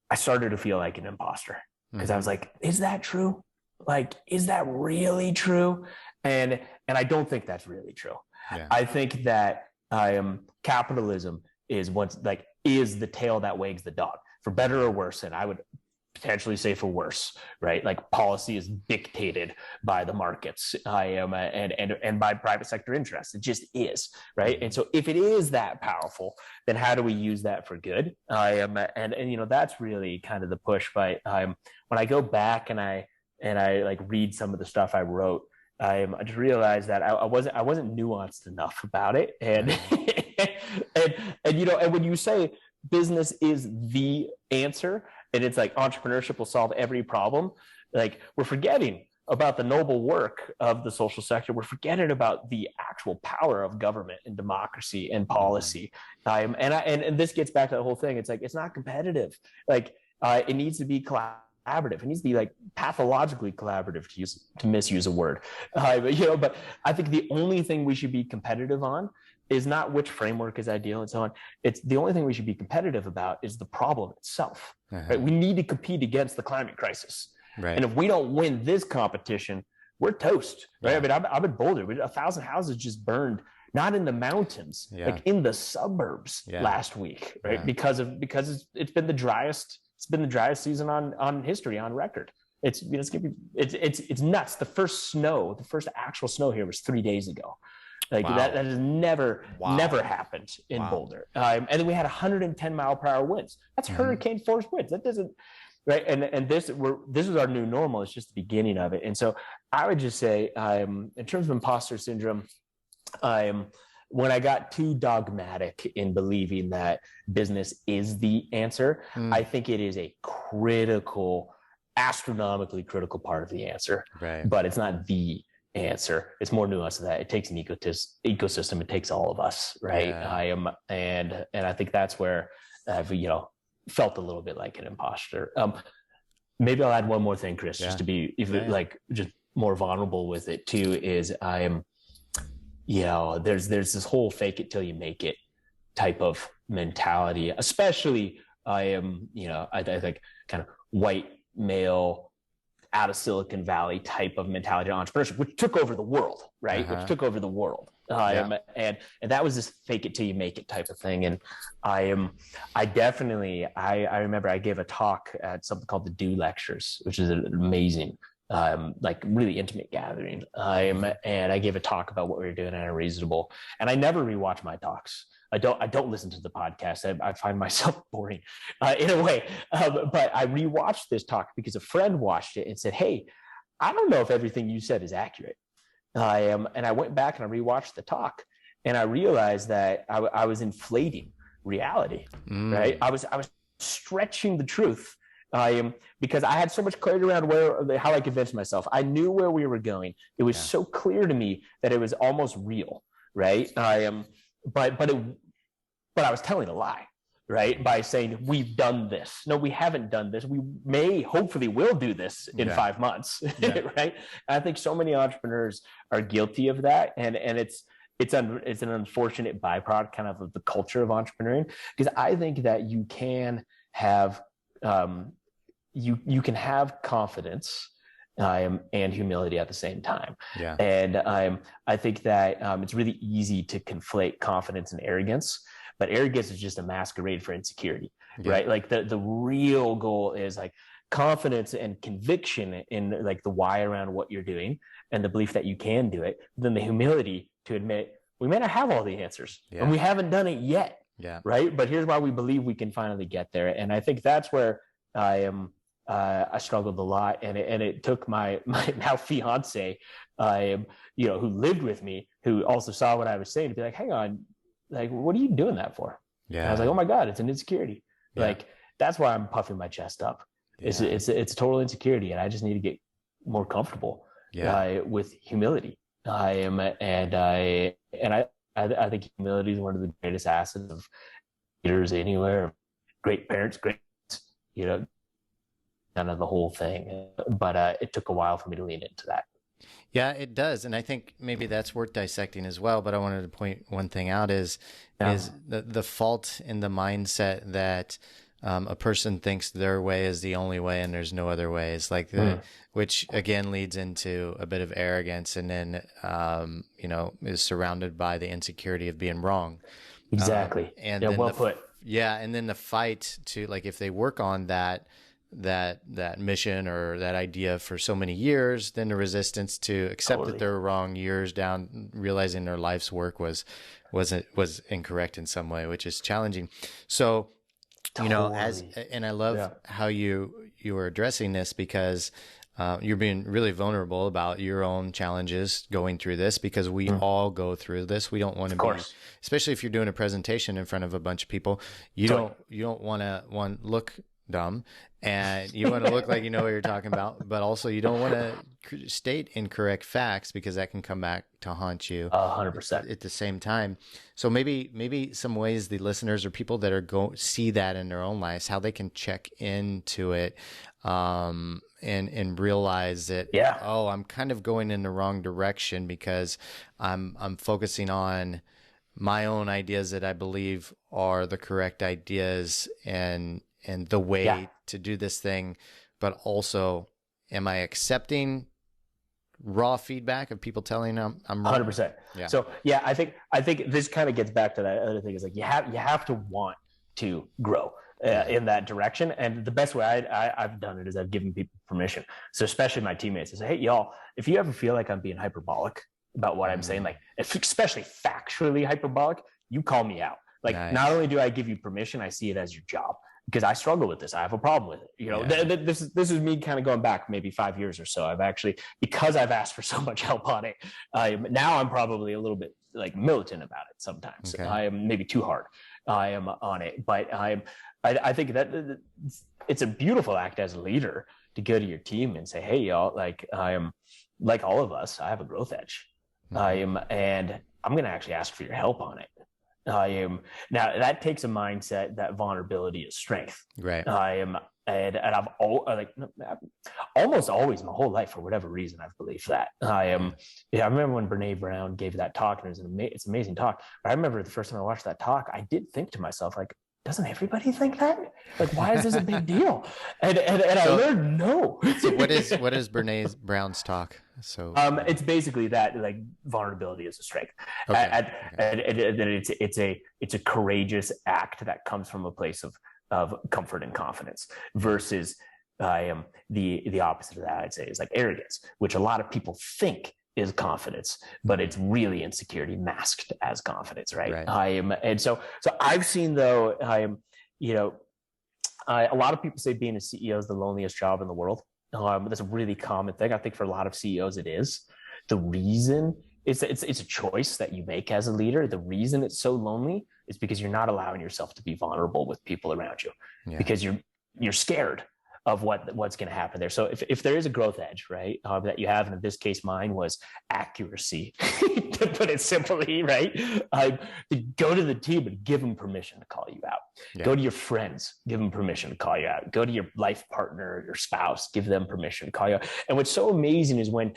Speaker 2: I started to feel like an imposter because I was like, is that true? Like, is that really true? And I don't think that's really true. Yeah. I think that capitalism is the tail that wags the dog, for better or worse. And I would potentially say for worse, right? Like, policy is dictated by the markets, and by private sector interests. It just is, right? And so if it is that powerful, then how do we use that for good? That's really kind of the push. But when I go back and I like read some of the stuff I wrote, I just realized that I wasn't nuanced enough about it. And and when you say business is the answer, and it's like entrepreneurship will solve every problem, like, we're forgetting about the noble work of the social sector. We're forgetting about the actual power of government and democracy and policy. And this gets back to the whole thing. It's like, it's not competitive. Like, it needs to be collaborative. It needs to be like pathologically collaborative, to misuse a word. But I think the only thing we should be competitive on is not which framework is ideal and so on. It's the only thing we should be competitive about is the problem itself. Right? We need to compete against the climate crisis. Right. And if we don't win this competition, we're toast. Right? Yeah. I mean, I'm in Boulder. 1,000 houses just burned, not in the mountains, like in the suburbs last week, right? Because it's been the driest. It's been the driest season on history, on record. It's nuts. The first actual snow here was 3 days ago. Like, that has never happened in Boulder. And then we had 110-mile-per-hour winds. That's hurricane force winds. That doesn't, right? And this is our new normal. It's just the beginning of it. And so I would just say, in terms of imposter syndrome, when I got too dogmatic in believing that business is the answer, I think it is a astronomically critical part of the answer. Right. But it's not the answer. It's more nuanced than that. It takes an ecosystem. It takes all of us, right? Yeah. And I think that's where I've felt a little bit like an imposter. Maybe I'll add one more thing, Chris, just to be just more vulnerable with it too. Is there's this whole fake it till you make it type of mentality, especially I think kind of white male out of Silicon Valley type of mentality of entrepreneurship, which took over the world, right? Which took over the world. And that was this fake it till you make it type of thing. And I remember I gave a talk at something called the Do Lectures, which is an amazing, really intimate gathering. And I gave a talk about what we were doing at Unreasonable. And I never rewatch my talks. I don't listen to the podcast. I find myself boring in a way. But I rewatched this talk because a friend watched it and said, "Hey, I don't know if everything you said is accurate." And I went back and I rewatched the talk, and I realized that I was inflating reality, right? I was stretching the truth. Because I had so much clarity around how I convinced myself. I knew where we were going. It was so clear to me that it was almost real, right? But I was telling a lie, right? By saying we've done this. No, we haven't done this. We hopefully will do this in 5 months, right? I think so many entrepreneurs are guilty of that, and it's an unfortunate byproduct kind of the culture of entrepreneuring, because I think that you can have you can have confidence and humility at the same time.
Speaker 1: Yeah.
Speaker 2: And I think that it's really easy to conflate confidence and arrogance, but arrogance is just a masquerade for insecurity, right? Like the real goal is like confidence and conviction in like the why around what you're doing and the belief that you can do it. Then the humility to admit we may not have all the answers and we haven't done it yet.
Speaker 1: Yeah.
Speaker 2: Right. But here's why we believe we can finally get there. And I think that's where I struggled a lot. And it took my now fiance, who lived with me, who also saw what I was saying, to be like, hang on, like, what are you doing that for? Yeah. And I was like, oh my God, it's an insecurity. Yeah. Like, that's why I'm puffing my chest up. Yeah. It's total insecurity. And I just need to get more comfortable with humility. I think humility is one of the greatest assets of leaders anywhere. Great parents, kind of the whole thing. But it took a while for me to lean into that.
Speaker 1: Yeah, it does. And I think maybe that's worth dissecting as well. But I wanted to point one thing out is the fault in the mindset that a person thinks their way is the only way and there's no other ways, which again leads into a bit of arrogance, and then is surrounded by the insecurity of being wrong.
Speaker 2: Exactly.
Speaker 1: And
Speaker 2: yeah,
Speaker 1: then
Speaker 2: well put.
Speaker 1: Yeah, and then the fight to, like, if they work on that mission or that idea for so many years, then the resistance to accept that they're wrong years down, realizing their life's work was incorrect in some way, which is challenging. So. And I love how you were addressing this, because you're being really vulnerable about your own challenges going through this, because we all go through this. We don't want to be, especially if you're doing a presentation in front of a bunch of people, you don't want to look dumb, and you want to look like you know what you're talking about, but also you don't want to state incorrect facts, because that can come back to haunt you
Speaker 2: 100%
Speaker 1: at the same time. So maybe some ways the listeners or people that are see that in their own lives, how they can check into it, and realize that, I'm kind of going in the wrong direction, because I'm focusing on my own ideas that I believe are the correct ideas and the way to do this thing. But also, am I accepting raw feedback of people telling them I'm wrong?
Speaker 2: 100%. Yeah. So I think this kind of gets back to that other thing, is like you have to want to grow in that direction. And the best way I've done it is I've given people permission. So especially my teammates, I say, hey, y'all, if you ever feel like I'm being hyperbolic about what I'm saying, like especially factually hyperbolic, you call me out. Like, not only do I give you permission, I see it as your job, because I struggle with this. I have a problem with it. This is me kind of going back maybe 5 years or so. I've actually, because I've asked for so much help on it, now I'm probably a little bit like militant about it sometimes. I am maybe too hard. I am on it, but I think that it's a beautiful act as a leader to go to your team and say, hey, y'all, like, I am, like all of us, I have a growth edge. And I'm going to actually ask for your help on it. Now that takes a mindset that vulnerability is strength. Right. And I've almost always my whole life, for whatever reason, I've believed that. I remember when Brene Brown gave that talk, and it's an amazing talk. But I remember the first time I watched that talk, I did think to myself, like, doesn't everybody think that? Like, why is this a big deal? And I learned no.
Speaker 1: So what is Brene Brown's talk? So
Speaker 2: it's basically that, like, vulnerability is a strength. And it's a courageous act that comes from a place of comfort and confidence, versus the opposite of that, I'd say, is like arrogance, which a lot of people think is confidence, but it's really insecurity masked as confidence, right? And so I've seen, though, a lot of people say being a CEO is the loneliest job in the world. That's a really common thing. I think for a lot of CEOs it is. The reason it's a choice that you make as a leader. The reason it's so lonely is because you're not allowing yourself to be vulnerable with people around you, because you're scared of what's going to happen there. So if there is a growth edge, right, that you have, and in this case, mine was accuracy, to put it simply, right? To go to the team and give them permission to call you out. Yeah. Go to your friends, give them permission to call you out. Go to your life partner, your spouse, give them permission to call you out. And what's so amazing is when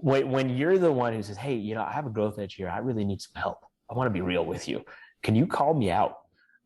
Speaker 2: you're the one who says, hey, I have a growth edge here. I really need some help. I want to be real with you. Can you call me out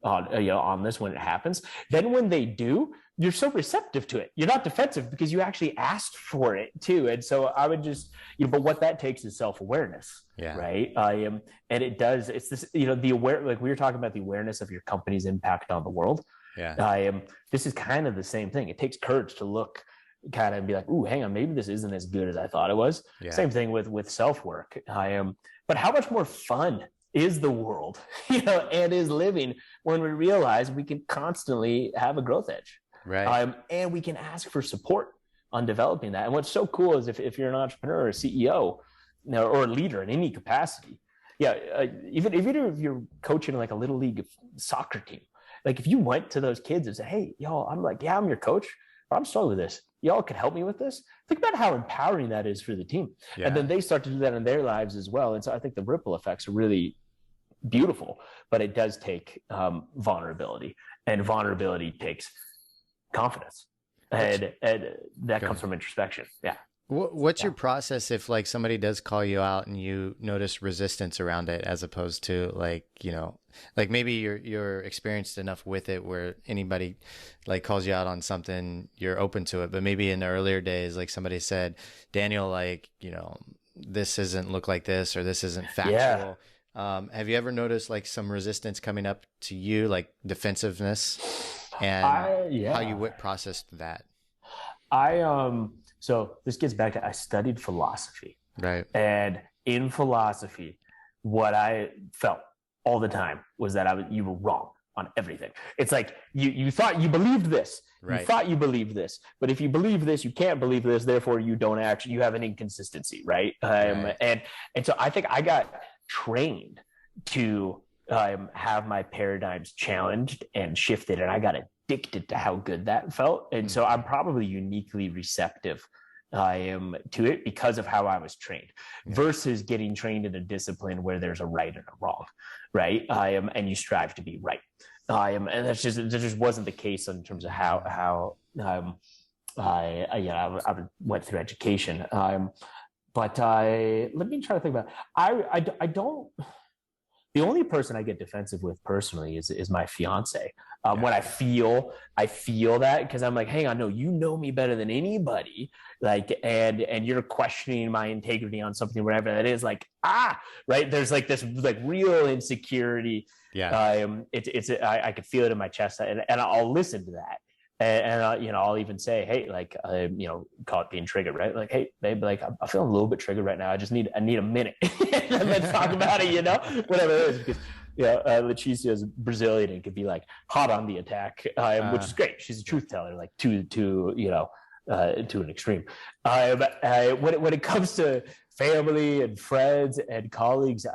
Speaker 2: on this when it happens? Then when they do, you're so receptive to it. You're not defensive because you actually asked for it too. And so I would just, but what that takes is self-awareness, right? And it does, it's this, like we were talking about the awareness of your company's impact on the world. This is kind of the same thing. It takes courage to look kind of and be like, ooh, hang on, maybe this isn't as good as I thought it was. Same thing with self-work. But how much more fun is the world, and is living when we realize we can constantly have a growth edge. Right. And we can ask for support on developing that. And what's so cool is if you're an entrepreneur or a CEO or a leader in any capacity, even if you're coaching like a little league soccer team, like if you went to those kids and said, hey, y'all, I'm your coach, but I'm struggling with this. Y'all can help me with this. Think about how empowering that is for the team. Yeah. And then they start to do that in their lives as well. And so I think the ripple effects are really beautiful, but it does take vulnerability, and vulnerability takes confidence, and that comes from introspection. Yeah.
Speaker 1: What's your process if like somebody does call you out and you notice resistance around it, as opposed to like maybe you're experienced enough with it where anybody like calls you out on something, you're open to it, but maybe in the earlier days, like somebody said, Daniel, like this doesn't look like this, or this isn't factual. Have you ever noticed like some resistance coming up to you, like defensiveness, and how you would process that?
Speaker 2: So this gets back to, I studied philosophy.
Speaker 1: Right.
Speaker 2: And in philosophy, what I felt all the time was that you were wrong on everything. It's like you thought you believed this. Right. You thought you believed this, but if you believe this, you can't believe this. Therefore, you have an inconsistency, right? Right. And so I think I got trained to have my paradigms challenged and shifted, and I got addicted to how good that felt. And so I'm probably uniquely receptive to it because of how I was trained, versus getting trained in a discipline where there's a right and a wrong, right? And you strive to be right. And that just wasn't the case in terms of how I went through education. But let me try to think about it. I don't. The only person I get defensive with personally is my fiance. When I feel that, because I'm like, hang on, no, you know me better than anybody, like, and you're questioning my integrity on something, whatever that is, like, right. There's like this like real insecurity. Yeah. I could feel it in my chest, and I'll listen to that. And I'll even say, hey, like, call it being triggered, right? Like, hey, babe, like, I'm feeling a little bit triggered right now. I need a minute. And let's talk about it, whatever it is. Because, Leticia is Brazilian and could be like hot on the attack, which is great. She's a truth teller, like to an extreme. But when it comes to family and friends and colleagues,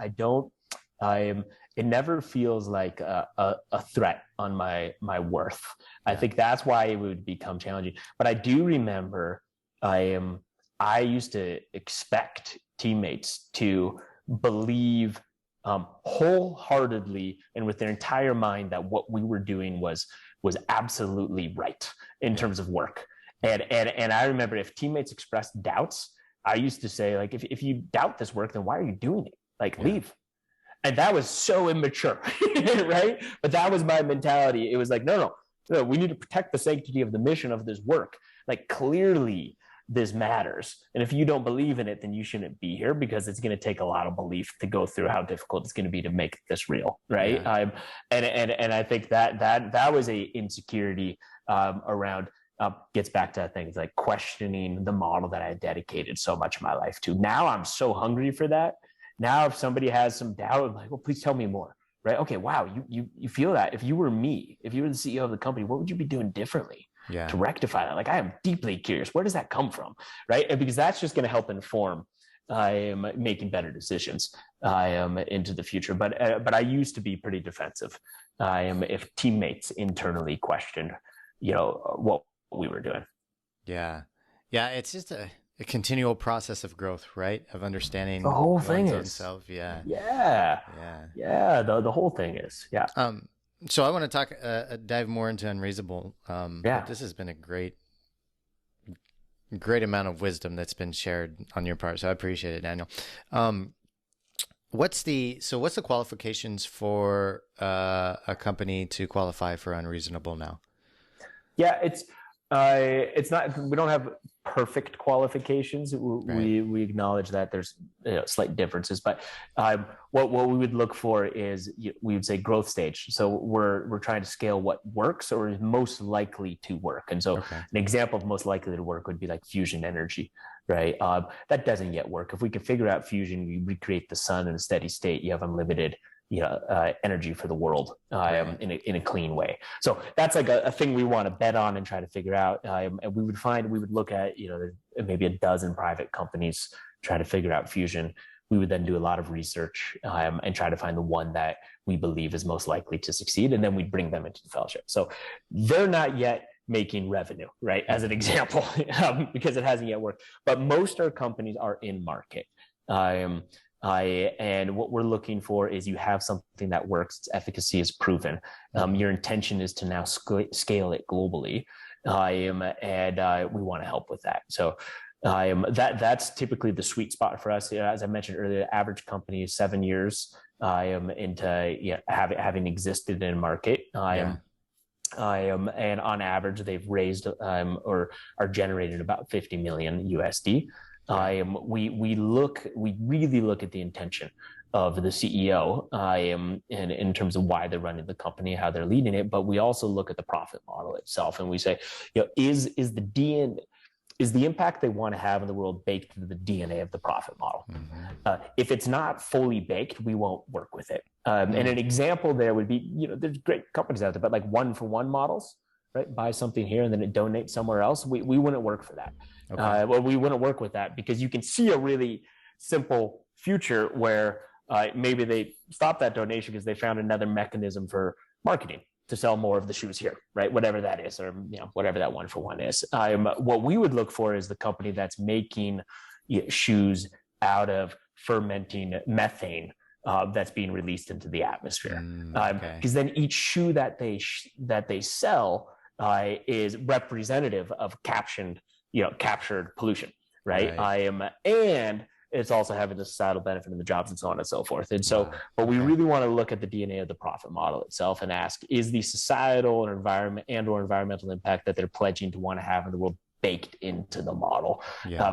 Speaker 2: it never feels like a threat on my worth. I think that's why it would become challenging. But I do remember I used to expect teammates to believe wholeheartedly and with their entire mind that what we were doing was absolutely right in terms of work. And I remember if teammates expressed doubts, I used to say, like, if you doubt this work, then why are you doing it? Like, leave. And that was so immature, right? But that was my mentality. It was like, no, we need to protect the sanctity of the mission of this work. Like, clearly this matters. And if you don't believe in it, then you shouldn't be here, because it's going to take a lot of belief to go through how difficult it's going to be to make this real, right? Yeah. And I think that was a insecurity around, gets back to things like questioning the model that I had dedicated so much of my life to. Now I'm so hungry for that. Now, if somebody has some doubt, I'm like, well, please tell me more, right? Okay, wow, you feel that. If you were me, if you were the CEO of the company, what would you be doing differently to rectify that? Like, I am deeply curious. Where does that come from, right? And because that's just going to help inform I am making better decisions. I am into the future, but I used to be pretty defensive. I am if teammates internally questioned, what we were doing.
Speaker 1: Yeah. Yeah. It's just a continual process of growth, right? Of
Speaker 2: The
Speaker 1: understanding
Speaker 2: whole thing
Speaker 1: one's own
Speaker 2: is,
Speaker 1: self. Yeah.
Speaker 2: yeah,
Speaker 1: Yeah.
Speaker 2: yeah. The whole thing is, yeah,
Speaker 1: So I want to talk, dive more into Unreasonable. But
Speaker 2: yeah.
Speaker 1: this has been a great amount of wisdom that's been shared on your part. So I appreciate it, Daniel. What's the qualifications for a company to qualify for Unreasonable now?
Speaker 2: Yeah, it's not, we don't have perfect qualifications. We acknowledge that there's slight differences, but what we would look for is, we would say, growth stage. So we're trying to scale what works or is most likely to work. And so an example of most likely to work would be like fusion energy, right? That doesn't yet work. If we can figure out fusion, we recreate the sun in a steady state, you have unlimited energy for the world in a clean way. So that's like a thing we want to bet on and try to figure out. And we would look at, maybe a dozen private companies try to figure out fusion. We would then do a lot of research and try to find the one that we believe is most likely to succeed. And then we'd bring them into the fellowship. So they're not yet making revenue, right? As an example, because it hasn't yet worked. But most our companies are in market. And what we're looking for is you have something that works, its efficacy is proven. Your intention is to now scale it globally. And we want to help with that. So that's typically the sweet spot for us. As I mentioned earlier, the average company is 7 years into having existed in market. And on average, they've raised or are generated about 50 million USD. We really look at the intention of the CEO and in terms of why they're running the company, how they're leading it, but we also look at the profit model itself, and we say, is the impact they want to have in the world baked into the DNA of the profit model? If it's not fully baked, we won't work with it. And an example there would be, there's great companies out there, but like 1-for-1 models, right? Buy something here and then it donates somewhere else. We wouldn't work for that. We wouldn't work with that because you can see a really simple future where maybe they stop that donation because they found another mechanism for marketing to sell more of the shoes here, right? Whatever that is, or whatever that 1-for-1 is. What we would look for is the company that's making shoes out of fermenting methane that's being released into the atmosphere. Because then each shoe that they sell is representative of captured pollution, right? And it's also having the societal benefit in the jobs and so on and so forth. And so, but we really want to look at the DNA of the profit model itself and ask, is the societal or environmental impact that they're pledging to want to have in the world baked into the model,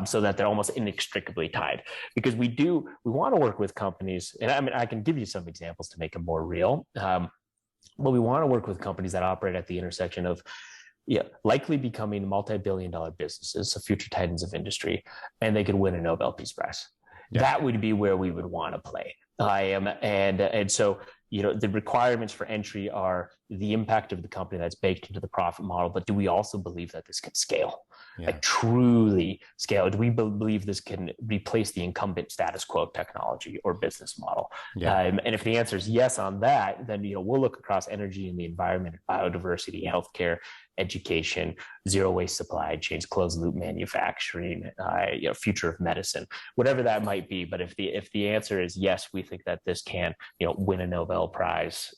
Speaker 2: so that they're almost inextricably tied? Because we want to work with companies, and I can give you some examples to make it more real. But we want to work with companies that operate at the intersection of likely becoming multi-billion-dollar businesses, so future titans of industry, and they could win a Nobel Peace Prize. That would be where we would want to play. And so, the requirements for entry are the impact of the company that's baked into the profit model, but do we also believe that this can scale? Like truly scale? Do we believe this can replace the incumbent status quo technology or business model? And if the answer is yes on that, then we'll look across energy and the environment, biodiversity, healthcare, education, zero waste supply chains, closed loop manufacturing, future of medicine, whatever that might be. But if the answer is yes, we think that this can win a Nobel Prize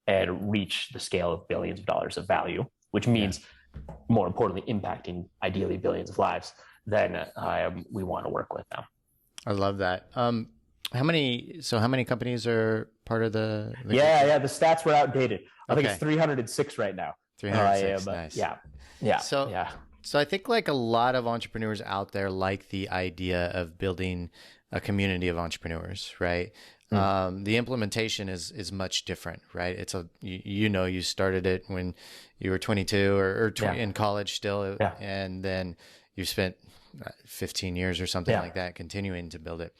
Speaker 2: and reach the scale of billions of dollars of value, which means more importantly impacting ideally billions of lives, then we want to work with them.
Speaker 1: I love that. How many companies are part of the
Speaker 2: the stats were outdated. I think it's 306 right now.
Speaker 1: 306. Nice.
Speaker 2: Yeah.
Speaker 1: So I think like a lot of entrepreneurs out there like the idea of building a community of entrepreneurs, right? The implementation is much different, right? It's you started it when you were 22 or in college still, and then you spent 15 years or something like that continuing to build it.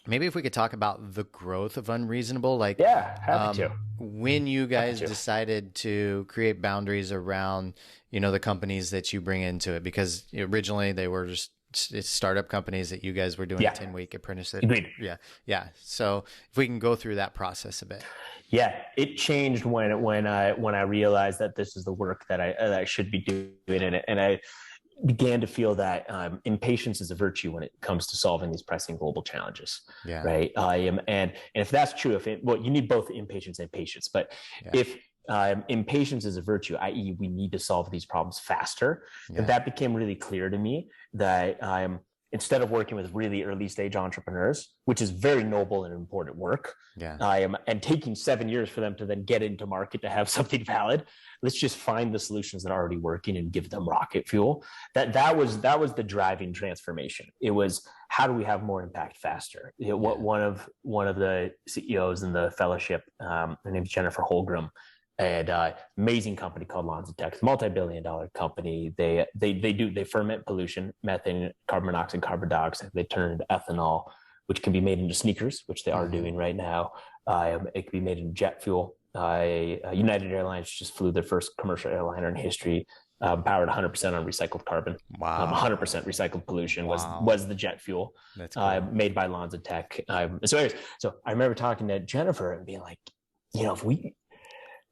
Speaker 1: Maybe if we could talk about the growth of Unreasonable, like
Speaker 2: happy to.
Speaker 1: When you guys decided to create boundaries around the companies that you bring into it, because originally they were just it's startup companies that you guys were doing a 10-week apprenticeship.
Speaker 2: Agreed.
Speaker 1: Yeah. Yeah. So if we can go through that process a bit.
Speaker 2: Yeah, it changed when I realized that this is the work that I should be doing, and I began to feel that impatience is a virtue when it comes to solving these pressing global challenges.
Speaker 1: Yeah.
Speaker 2: Right. And if that's true, you need both impatience and patience, but if impatience is a virtue, i.e., we need to solve these problems faster, and that became really clear to me that instead of working with really early stage entrepreneurs, which is very noble and important work, and taking 7 years for them to then get into market to have something valid, let's just find the solutions that are already working and give them rocket fuel. That was the driving transformation. It was, how do we have more impact faster? One of the CEOs in the fellowship, her name is Jennifer Holgram, and amazing company called Lonzatech, multi-billion-dollar company. They ferment pollution, methane, carbon monoxide, carbon dioxide. They turn it into ethanol, which can be made into sneakers, which they are doing right now. It can be made into jet fuel. United Airlines just flew their first commercial airliner in history, powered 100% on recycled carbon.
Speaker 1: Wow.
Speaker 2: 100% recycled pollution was the jet fuel. That's cool. Made by Lonzatech. So I remember talking to Jennifer and being like,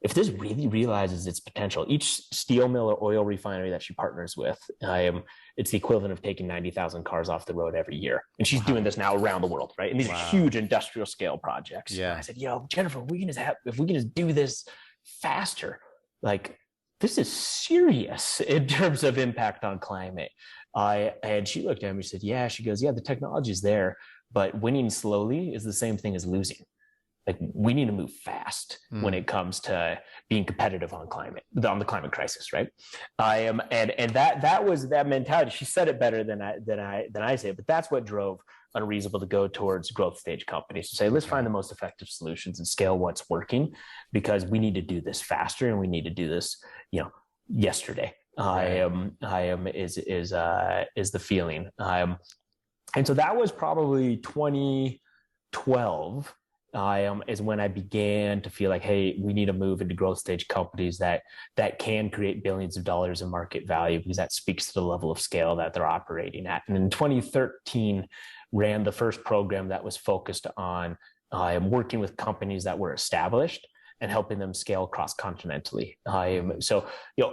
Speaker 2: if this really realizes its potential, each steel mill or oil refinery that she partners with, it's the equivalent of taking 90,000 cars off the road every year. And she's doing this now around the world, right? And these are huge industrial scale projects. Yeah. And I said, Jennifer, if we can just do this faster, like, this is serious in terms of impact on climate. And she looked at me and said, she goes, the technology is there, but winning slowly is the same thing as losing. Like, we need to move fast when it comes to being competitive on the climate crisis, right? And that was that mentality. She said it better than I say it, but that's what drove Unreasonable to go towards growth stage companies to say, let's find the most effective solutions and scale what's working, because we need to do this faster and we need to do this, yesterday. Is the feeling. And so that was probably 2012. Is when I began to feel like, hey, we need to move into growth stage companies that can create billions of dollars in market value, because that speaks to the level of scale that they're operating at. And in 2013, ran the first program that was focused on working with companies that were established and helping them scale cross-continentally. So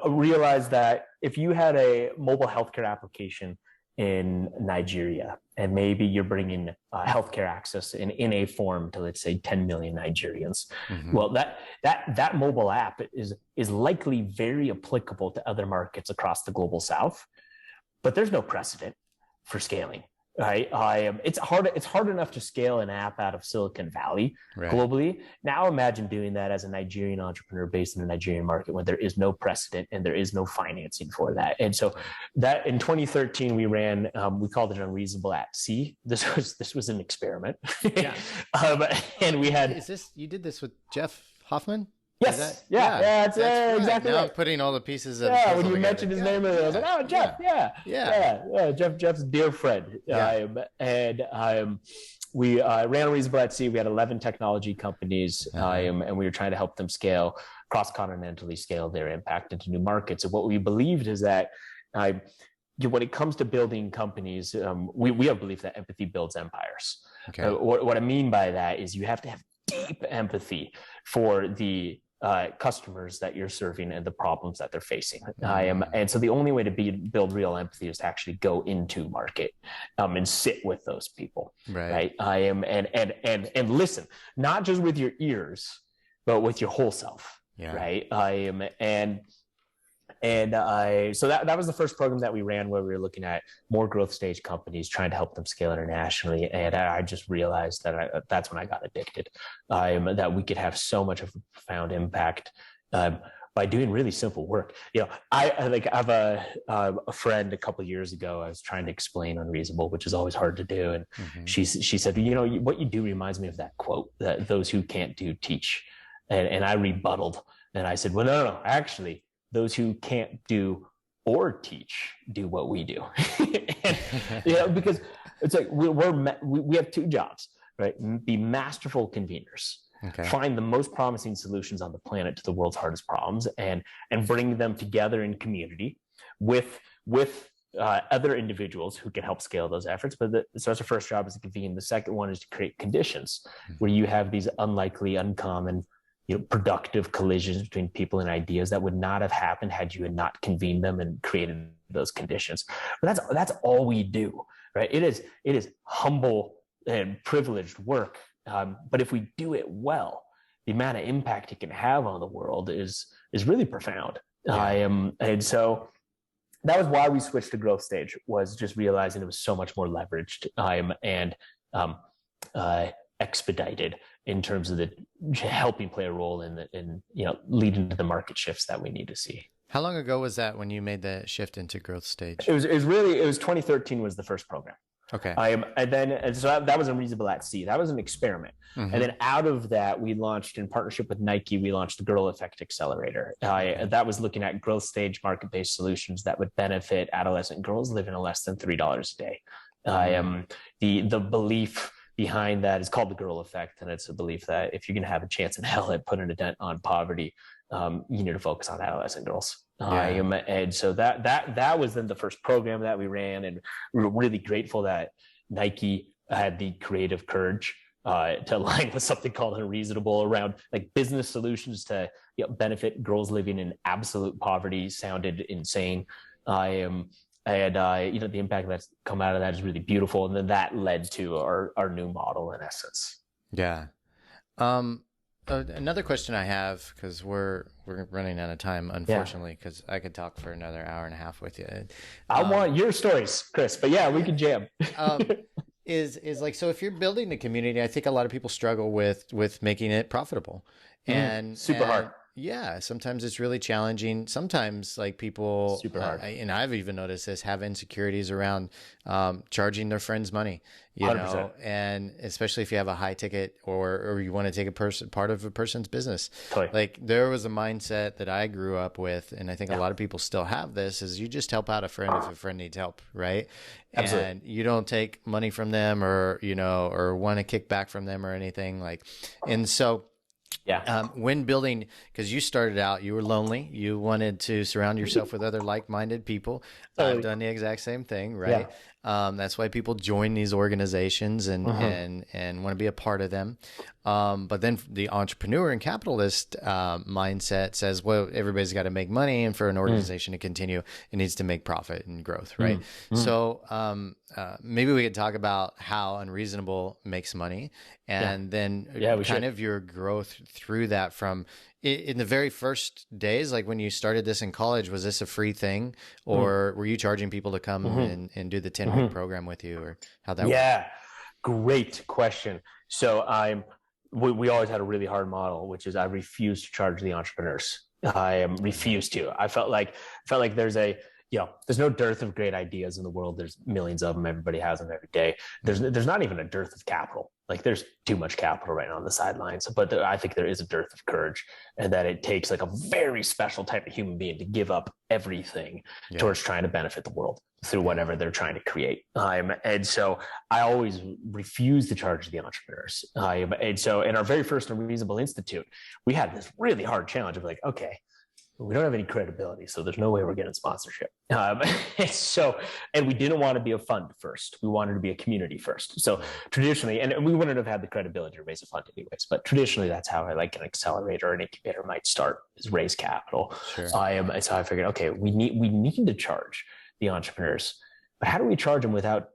Speaker 2: realize that if you had a mobile healthcare application in Nigeria, and maybe you're bringing healthcare access in a form to, let's say, 10 million Nigerians. Well, that mobile app is likely very applicable to other markets across the global South, but there's no precedent for scaling. Right? It's hard enough to scale an app out of Silicon Valley globally. Now imagine doing that as a Nigerian entrepreneur based in the Nigerian market when there is no precedent and there is no financing for that. And so that in 2013 we ran, we called it Unreasonable at Sea. This was an experiment. And we had.
Speaker 1: You did this with Jeff Hoffman?
Speaker 2: Yes. That's exactly
Speaker 1: now
Speaker 2: right.
Speaker 1: I'm putting all the pieces of
Speaker 2: when you mentioned his name, I was like, oh, Jeff, Jeff's a dear friend. We ran Unreasonable at Sea. We had 11 technology companies, and we were trying to help them scale, cross-continentally scale their impact into new markets. And what we believed is that when it comes to building companies, we have belief that empathy builds empires. Okay. What I mean by that is you have to have deep empathy for the customers that you're serving and the problems that they're facing. And so the only way to build real empathy is to actually go into market and sit with those people. Right. And listen, not just with your ears, but with your whole self. Yeah. Right. So that was the first program that we ran, where we were looking at more growth stage companies, trying to help them scale internationally. And I just realized that that's when I got addicted, that we could have so much of a profound impact by doing really simple work. I have a friend a couple of years ago. I was trying to explain Unreasonable, which is always hard to do. And she said, what you do reminds me of that quote, that those who can't do teach. And I rebutted, and I said, well, no, actually, those who can't do or teach do what we do. And, because it's like we have two jobs, right? Be masterful conveners, find the most promising solutions on the planet to the world's hardest problems, and bring them together in community with other individuals who can help scale those efforts. So that's our first job, is to convene. The second one is to create conditions where you have these that's uncommon, productive collisions between people and ideas that would not have happened had you had not convened them and created those conditions. But that's all we do, right? It is humble and privileged work. But if we do it well, the amount of impact it can have on the world is really profound. Yeah. And so that was why we switched to growth stage, was just realizing it was so much more leveraged and expedited in terms of the helping play a role in leading to the market shifts that we need to see.
Speaker 1: How long ago was that when you made the shift into growth stage?
Speaker 2: It was 2013 was the first program.
Speaker 1: Okay.
Speaker 2: So that was Unreasonable at Sea. That was an experiment. Mm-hmm. And then out of that, we launched, in partnership with Nike, we launched the Girl Effect Accelerator. That was looking at growth stage market-based solutions that would benefit adolescent girls living on less than $3 a day. The belief behind that is called the Girl Effect. And it's a belief that if you're going to have a chance in hell at putting a dent on poverty, you need to focus on adolescent girls. And so that was then the first program that we ran, and we were really grateful that Nike had the creative courage to align with something called Unreasonable around like business solutions to benefit girls living in absolute poverty. Sounded insane. The impact that's come out of that is really beautiful, and then that led to our new model in essence.
Speaker 1: Yeah. Another question I have, because we're running out of time, unfortunately, because I could talk for another hour and a half with you.
Speaker 2: I want your stories, Chris, but yeah, we can jam.
Speaker 1: Is like, so if you're building a community, I think a lot of people struggle with making it profitable, and
Speaker 2: super hard.
Speaker 1: Yeah, sometimes it's really challenging. Sometimes like people,
Speaker 2: super hard.
Speaker 1: And I've even noticed this, have insecurities around charging their friends money, you 100%. Know, and especially if you have a high ticket or you want to take part of a person's business.
Speaker 2: Totally.
Speaker 1: Like there was a mindset that I grew up with, and I think a lot of people still have this, is you just help out a friend if a friend needs help, right?
Speaker 2: Absolutely.
Speaker 1: And you don't take money from them or want to kick back from them or anything like, and so.
Speaker 2: Yeah.
Speaker 1: When building, because you started out, you were lonely. You wanted to surround yourself with other like-minded people. I've done the exact same thing, right? Yeah. That's why people join these organizations and want to be a part of them. But then the entrepreneur and capitalist mindset says, well, everybody's got to make money, and for an organization to continue, it needs to make profit and growth, right? So maybe we could talk about how Unreasonable makes money, and then kind of your growth through that from in the very first days, like when you started this in college. Was this a free thing, or were you charging people to come and do the 10-week program with you, or how that worked?
Speaker 2: Great question. So we always had a really hard model, which is I refuse to charge the entrepreneurs. I refused to. I felt like there's no dearth of great ideas in the world. There's millions of them. Everybody has them every day. There's not even a dearth of capital. Like there's too much capital right now on the sidelines, but I think there is a dearth of courage, and that it takes like a very special type of human being to give up everything towards trying to benefit the world through whatever they're trying to create. And so I always refuse to charge the entrepreneurs. And so in our very first Unreasonable Institute, we had this really hard challenge of like, okay, we don't have any credibility, so there's no way we're getting sponsorship. And we didn't want to be a fund first. We wanted to be a community first. So traditionally, and we wouldn't have had the credibility to raise a fund anyways, but traditionally that's how an accelerator or an incubator might start, is raise capital.
Speaker 1: Sure.
Speaker 2: So I figured, okay, we need to charge the entrepreneurs, but how do we charge them without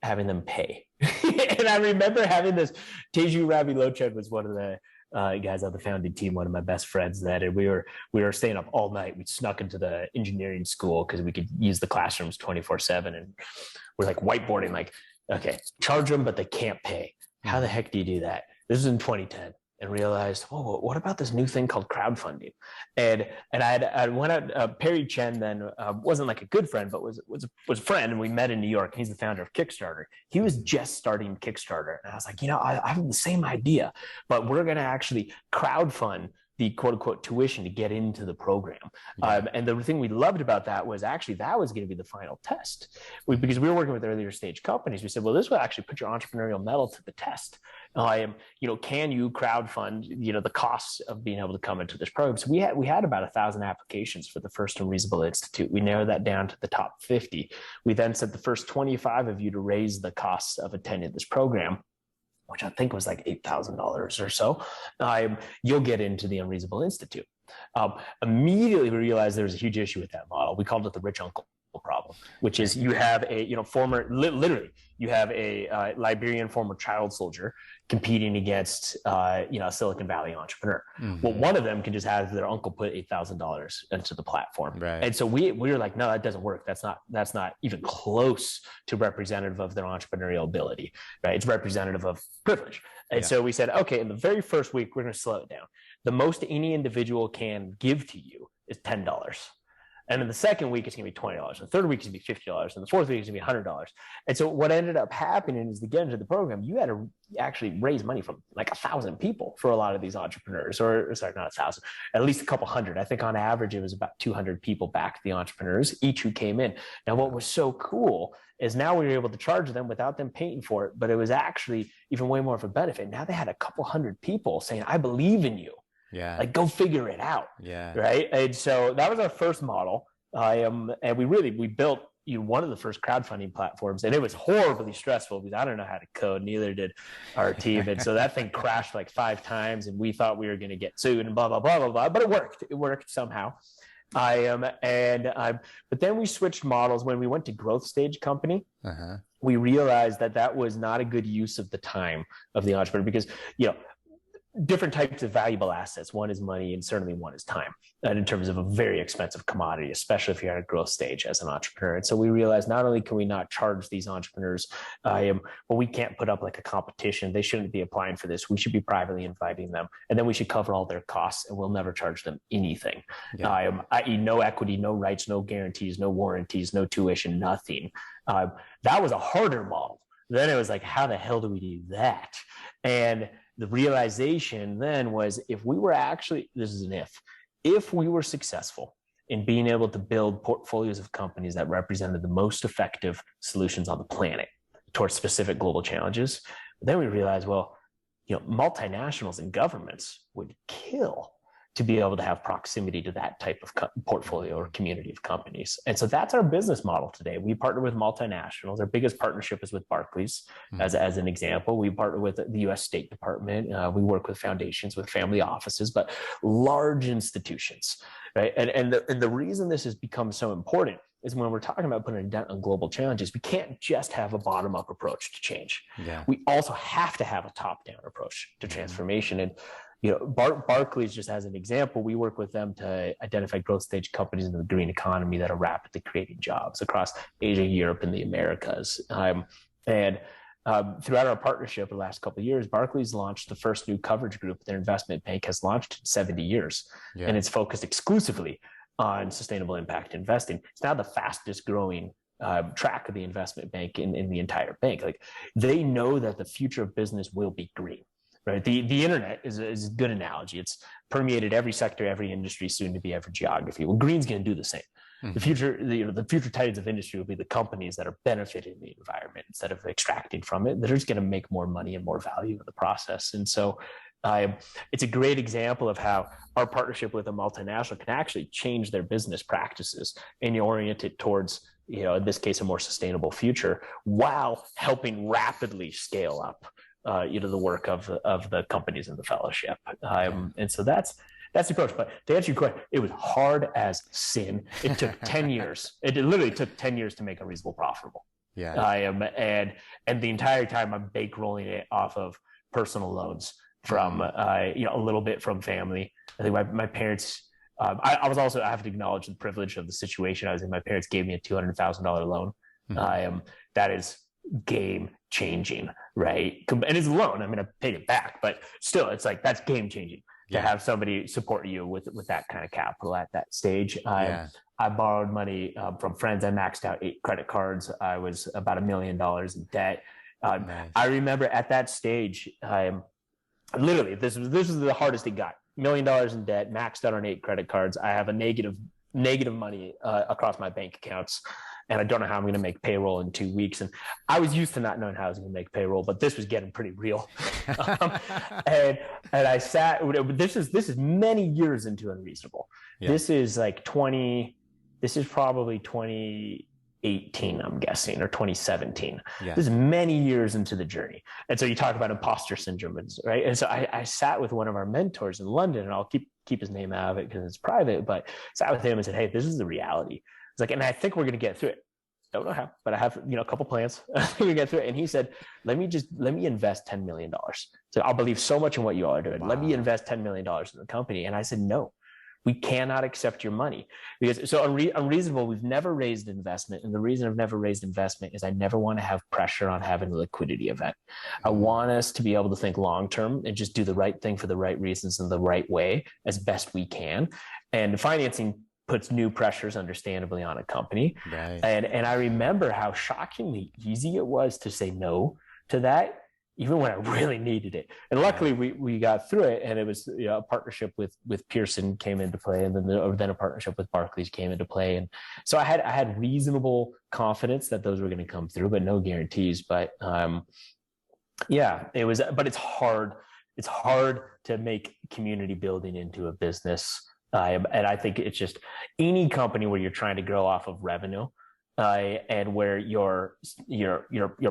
Speaker 2: having them pay? And I remember having this, Teju Ravi-Lochad was one of the guys on the founding team, one of my best friends, that we were staying up all night. We snuck into the engineering school because we could use the classrooms 24/7, and we're like whiteboarding, like, okay, charge them, but they can't pay. How the heck do you do that? This was in 2010, and realized, oh, what about this new thing called crowdfunding? And I went out. Perry Chen then wasn't like a good friend, but was a friend, and we met in New York. He's the founder of Kickstarter. He was just starting Kickstarter, and I was like, I have the same idea, but we're going to actually crowdfund the quote unquote tuition to get into the program. And the thing we loved about that was actually that was going to be the final test. Because we were working with earlier stage companies, we said, well, this will actually put your entrepreneurial mettle to the test. Can you crowdfund, the costs of being able to come into this program? So we had about 1,000 applications for the first Unreasonable Institute. We narrowed that down to the top 50. We then said the first 25 of you to raise the costs of attending this program, which I think was like $8,000 or so, you'll get into the Unreasonable Institute. Immediately we realized there was a huge issue with that model. We called it the rich uncle problem, which is you have a, literally you have a Liberian former child soldier competing against, a Silicon Valley entrepreneur. Mm-hmm. Well, one of them can just have their uncle put $8,000 into the platform. Right. And so we were like, no, that doesn't work. That's not even close to representative of their entrepreneurial ability, right? It's representative of privilege. And so we said, okay, in the very first week, we're going to slow it down. The most any individual can give to you is $10. And in the second week, it's going to be $20. The third week is going to be $50. And the fourth week is going to be $100. And so what ended up happening is to get into the program, you had to actually raise money from like 1,000 people for a lot of these entrepreneurs, or sorry, not 1,000, at least a couple hundred. I think on average, it was about 200 people backed the entrepreneurs, each who came in. Now, what was so cool is now we were able to charge them without them paying for it, but it was actually even way more of a benefit. Now they had a couple hundred people saying, I believe in you. Yeah. Like, go figure it out. Yeah. Right. And so that was our first model. And we built one of the first crowdfunding platforms, and it was horribly stressful because I don't know how to code. Neither did our team. And so that thing crashed like 5 times, and we thought we were going to get sued and blah, blah, blah, blah, blah. But it worked. It worked somehow. But then we switched models when we went to growth stage company. We realized that was not a good use of the time of the entrepreneur because, different types of valuable assets. One is money, and certainly one is time. And in terms of a very expensive commodity, especially if you're at a growth stage as an entrepreneur. And so we realized not only can we not charge these entrepreneurs, but we can't put up like a competition. They shouldn't be applying for this. We should be privately inviting them, and then we should cover all their costs, and we'll never charge them anything. Yeah. I.e., no equity, no rights, no guarantees, no warranties, no tuition, nothing. That was a harder model. Then it was like, how the hell do we do that? And the realization then was if we were actually, this is an if we were successful in being able to build portfolios of companies that represented the most effective solutions on the planet towards specific global challenges, then we realized, multinationals and governments would kill to be able to have proximity to that type of portfolio or community of companies. And so that's our business model today. We partner with multinationals. Our biggest partnership is with Barclays, as an example. We partner with the US State Department. We work with foundations, with family offices, but large institutions, right? And the reason this has become so important is when we're talking about putting a dent on global challenges, we can't just have a bottom-up approach to change. Yeah. We also have to have a top-down approach to transformation. And Barclays, just as an example, we work with them to identify growth stage companies in the green economy that are rapidly creating jobs across Asia, Europe, and the Americas. Throughout our partnership the last couple of years, Barclays launched the first new coverage group their investment bank has launched in 70 years. Yeah. And it's focused exclusively on sustainable impact investing. It's now the fastest growing track of the investment bank in the entire bank. Like, they know that the future of business will be green. Right. The internet is a good analogy. It's permeated every sector, every industry, soon to be every geography. Well, green's going to do the same. Mm-hmm. The future titans of industry will be the companies that are benefiting the environment instead of extracting from it. They're just going to make more money and more value in the process. And so it's a great example of how our partnership with a multinational can actually change their business practices and orient it towards, in this case, a more sustainable future, while helping rapidly scale up the work of the companies in the fellowship. And so that's the approach. But to answer your question, it was hard as sin. It took 10 years. It literally took 10 years to make Unreasonable profitable. Yeah. And the entire time I'm bankrolling it off of personal loans from, a little bit from family. I think my parents, I have to acknowledge the privilege of the situation I was in. My parents gave me a $200,000 loan. Mm-hmm. That is game changing, right? And it's a loan. I mean, I paid it back, but still, it's like, that's game changing to have somebody support you with that kind of capital at that stage. I borrowed money from friends. I maxed out 8 credit cards. I was about $1 million in debt. Nice. I remember at that stage, literally, this was the hardest it got. $1 million in debt, maxed out on 8 credit cards. I have a negative money across my bank accounts. And I don't know how I'm going to make payroll in 2 weeks. And I was used to not knowing how I was going to make payroll, but this was getting pretty real. And I sat. This is many years into Unreasonable. Yeah. This is probably 2018, I'm guessing, or 2017. Yeah. This is many years into the journey. And so you talk about imposter syndrome, right? And so I sat with one of our mentors in London, and I'll keep his name out of it because it's private, but sat with him and said, hey, this is the reality. It's like, and I think we're going to get through it. Don't know how, but I have, a couple plans. We get through it. And he said, let me invest $10 million. So I'll believe so much in what you all are doing. Wow. Let me invest $10 million in the company. And I said, no, we cannot accept your money, because so Unreasonable, we've never raised investment. And the reason I've never raised investment is I never want to have pressure on having a liquidity event. I want us to be able to think long-term and just do the right thing for the right reasons in the right way as best we can. And financing puts new pressures, understandably, on a company. Right. And I remember how shockingly easy it was to say no to that, even when I really needed it. And luckily we got through it, and it was a partnership with Pearson came into play, and then a partnership with Barclays came into play. And so I had reasonable confidence that those were going to come through, but no guarantees. But it was, but it's hard. It's hard to make community building into a business. And I think it's just any company where you're trying to grow off of revenue, and where your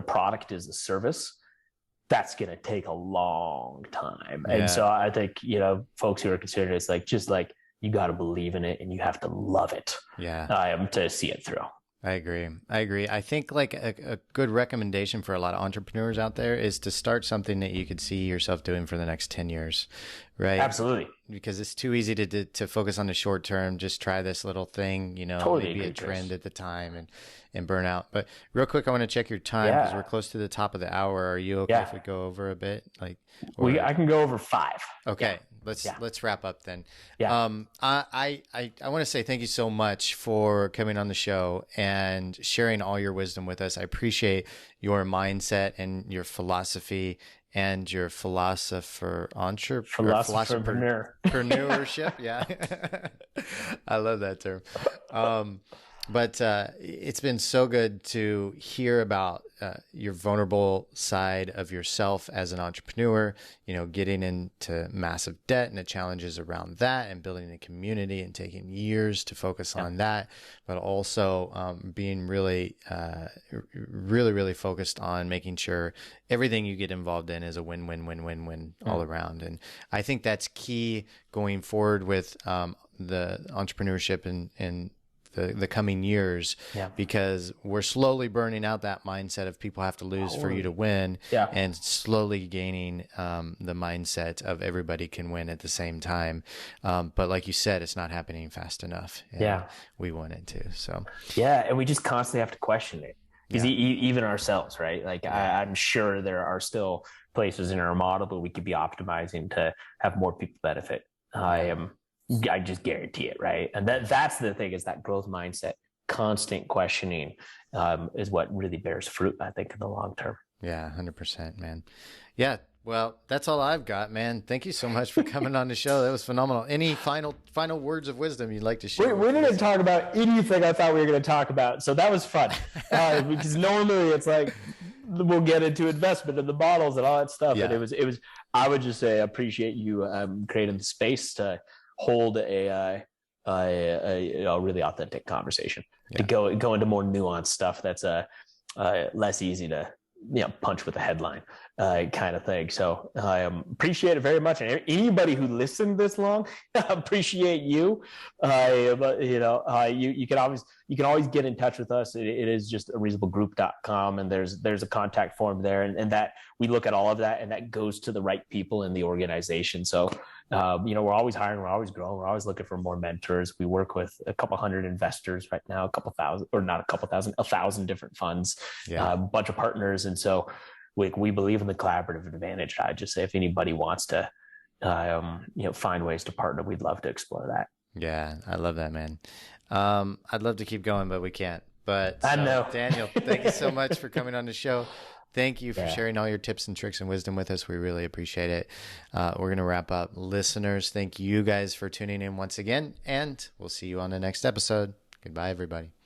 Speaker 2: product is a service, that's going to take a long time. Yeah. And so I think, folks who are considering it's just you got to believe in it, and you have to love it. Yeah. To see it through.
Speaker 1: I agree. I think a good recommendation for a lot of entrepreneurs out there is to start something that you could see yourself doing for the next 10 years, right?
Speaker 2: Absolutely.
Speaker 1: Because it's too easy to focus on the short term, just try this little thing,
Speaker 2: totally
Speaker 1: maybe a trend at the time and burn out. But real quick, I want to check your time because we're close to the top of the hour. Are you okay if we go over a bit?
Speaker 2: I can go over 5.
Speaker 1: Okay. Let's wrap up then. Yeah. I want to say thank you so much for coming on the show and sharing all your wisdom with us. I appreciate your mindset and your philosophy and your entrepreneurship. Yeah. I love that term. But it's been so good to hear about your vulnerable side of yourself as an entrepreneur, getting into massive debt and the challenges around that, and building a community and taking years to focus on that, but also being really, really, really focused on making sure everything you get involved in is a win-win-win-win-win all around. And I think that's key going forward with the entrepreneurship and the coming years, because we're slowly burning out that mindset of people have to lose for you to win, and slowly gaining the mindset of everybody can win at the same time. But like you said, it's not happening fast enough. We want it to. So
Speaker 2: and we just constantly have to question it, because even ourselves, right? I'm sure there are still places in our model that we could be optimizing to have more people benefit. I just guarantee it, right? And that's the thing, is that growth mindset, constant questioning, is what really bears fruit, I think, in the long term.
Speaker 1: Yeah, 100%, man. Yeah, well, that's all I've got, man. Thank you so much for coming on the show. That was phenomenal. Any final words of wisdom you'd like to share?
Speaker 2: We didn't talk about anything I thought we were going to talk about, so that was fun. Because normally it's we'll get into investment and the models and all that stuff. Yeah. And it was. I would just say I appreciate you creating the space to hold a really authentic conversation, to go into more nuanced stuff that's less easy to punch with a headline kind of thing. So I appreciate it very much, and anybody who listened this long, appreciate you. You can always get in touch with us. It is just unreasonablegroup.com, and there's a contact form there, and that we look at all of that, and that goes to the right people in the organization. So we're always hiring, we're always growing, we're always looking for more mentors. We work with a couple hundred investors right now, 1,000 different funds, a bunch of partners. And so we believe in the collaborative advantage. I just say, if anybody wants to, find ways to partner, we'd love to explore that.
Speaker 1: Yeah. I love that, man. I'd love to keep going, but we can't. But
Speaker 2: I know.
Speaker 1: Daniel, thank you so much for coming on the show. Thank you for
Speaker 2: Yeah.
Speaker 1: sharing all your tips and tricks and wisdom with us. We really appreciate it. We're going to wrap up. Listeners, thank you guys for tuning in once again, and we'll see you on the next episode. Goodbye, everybody.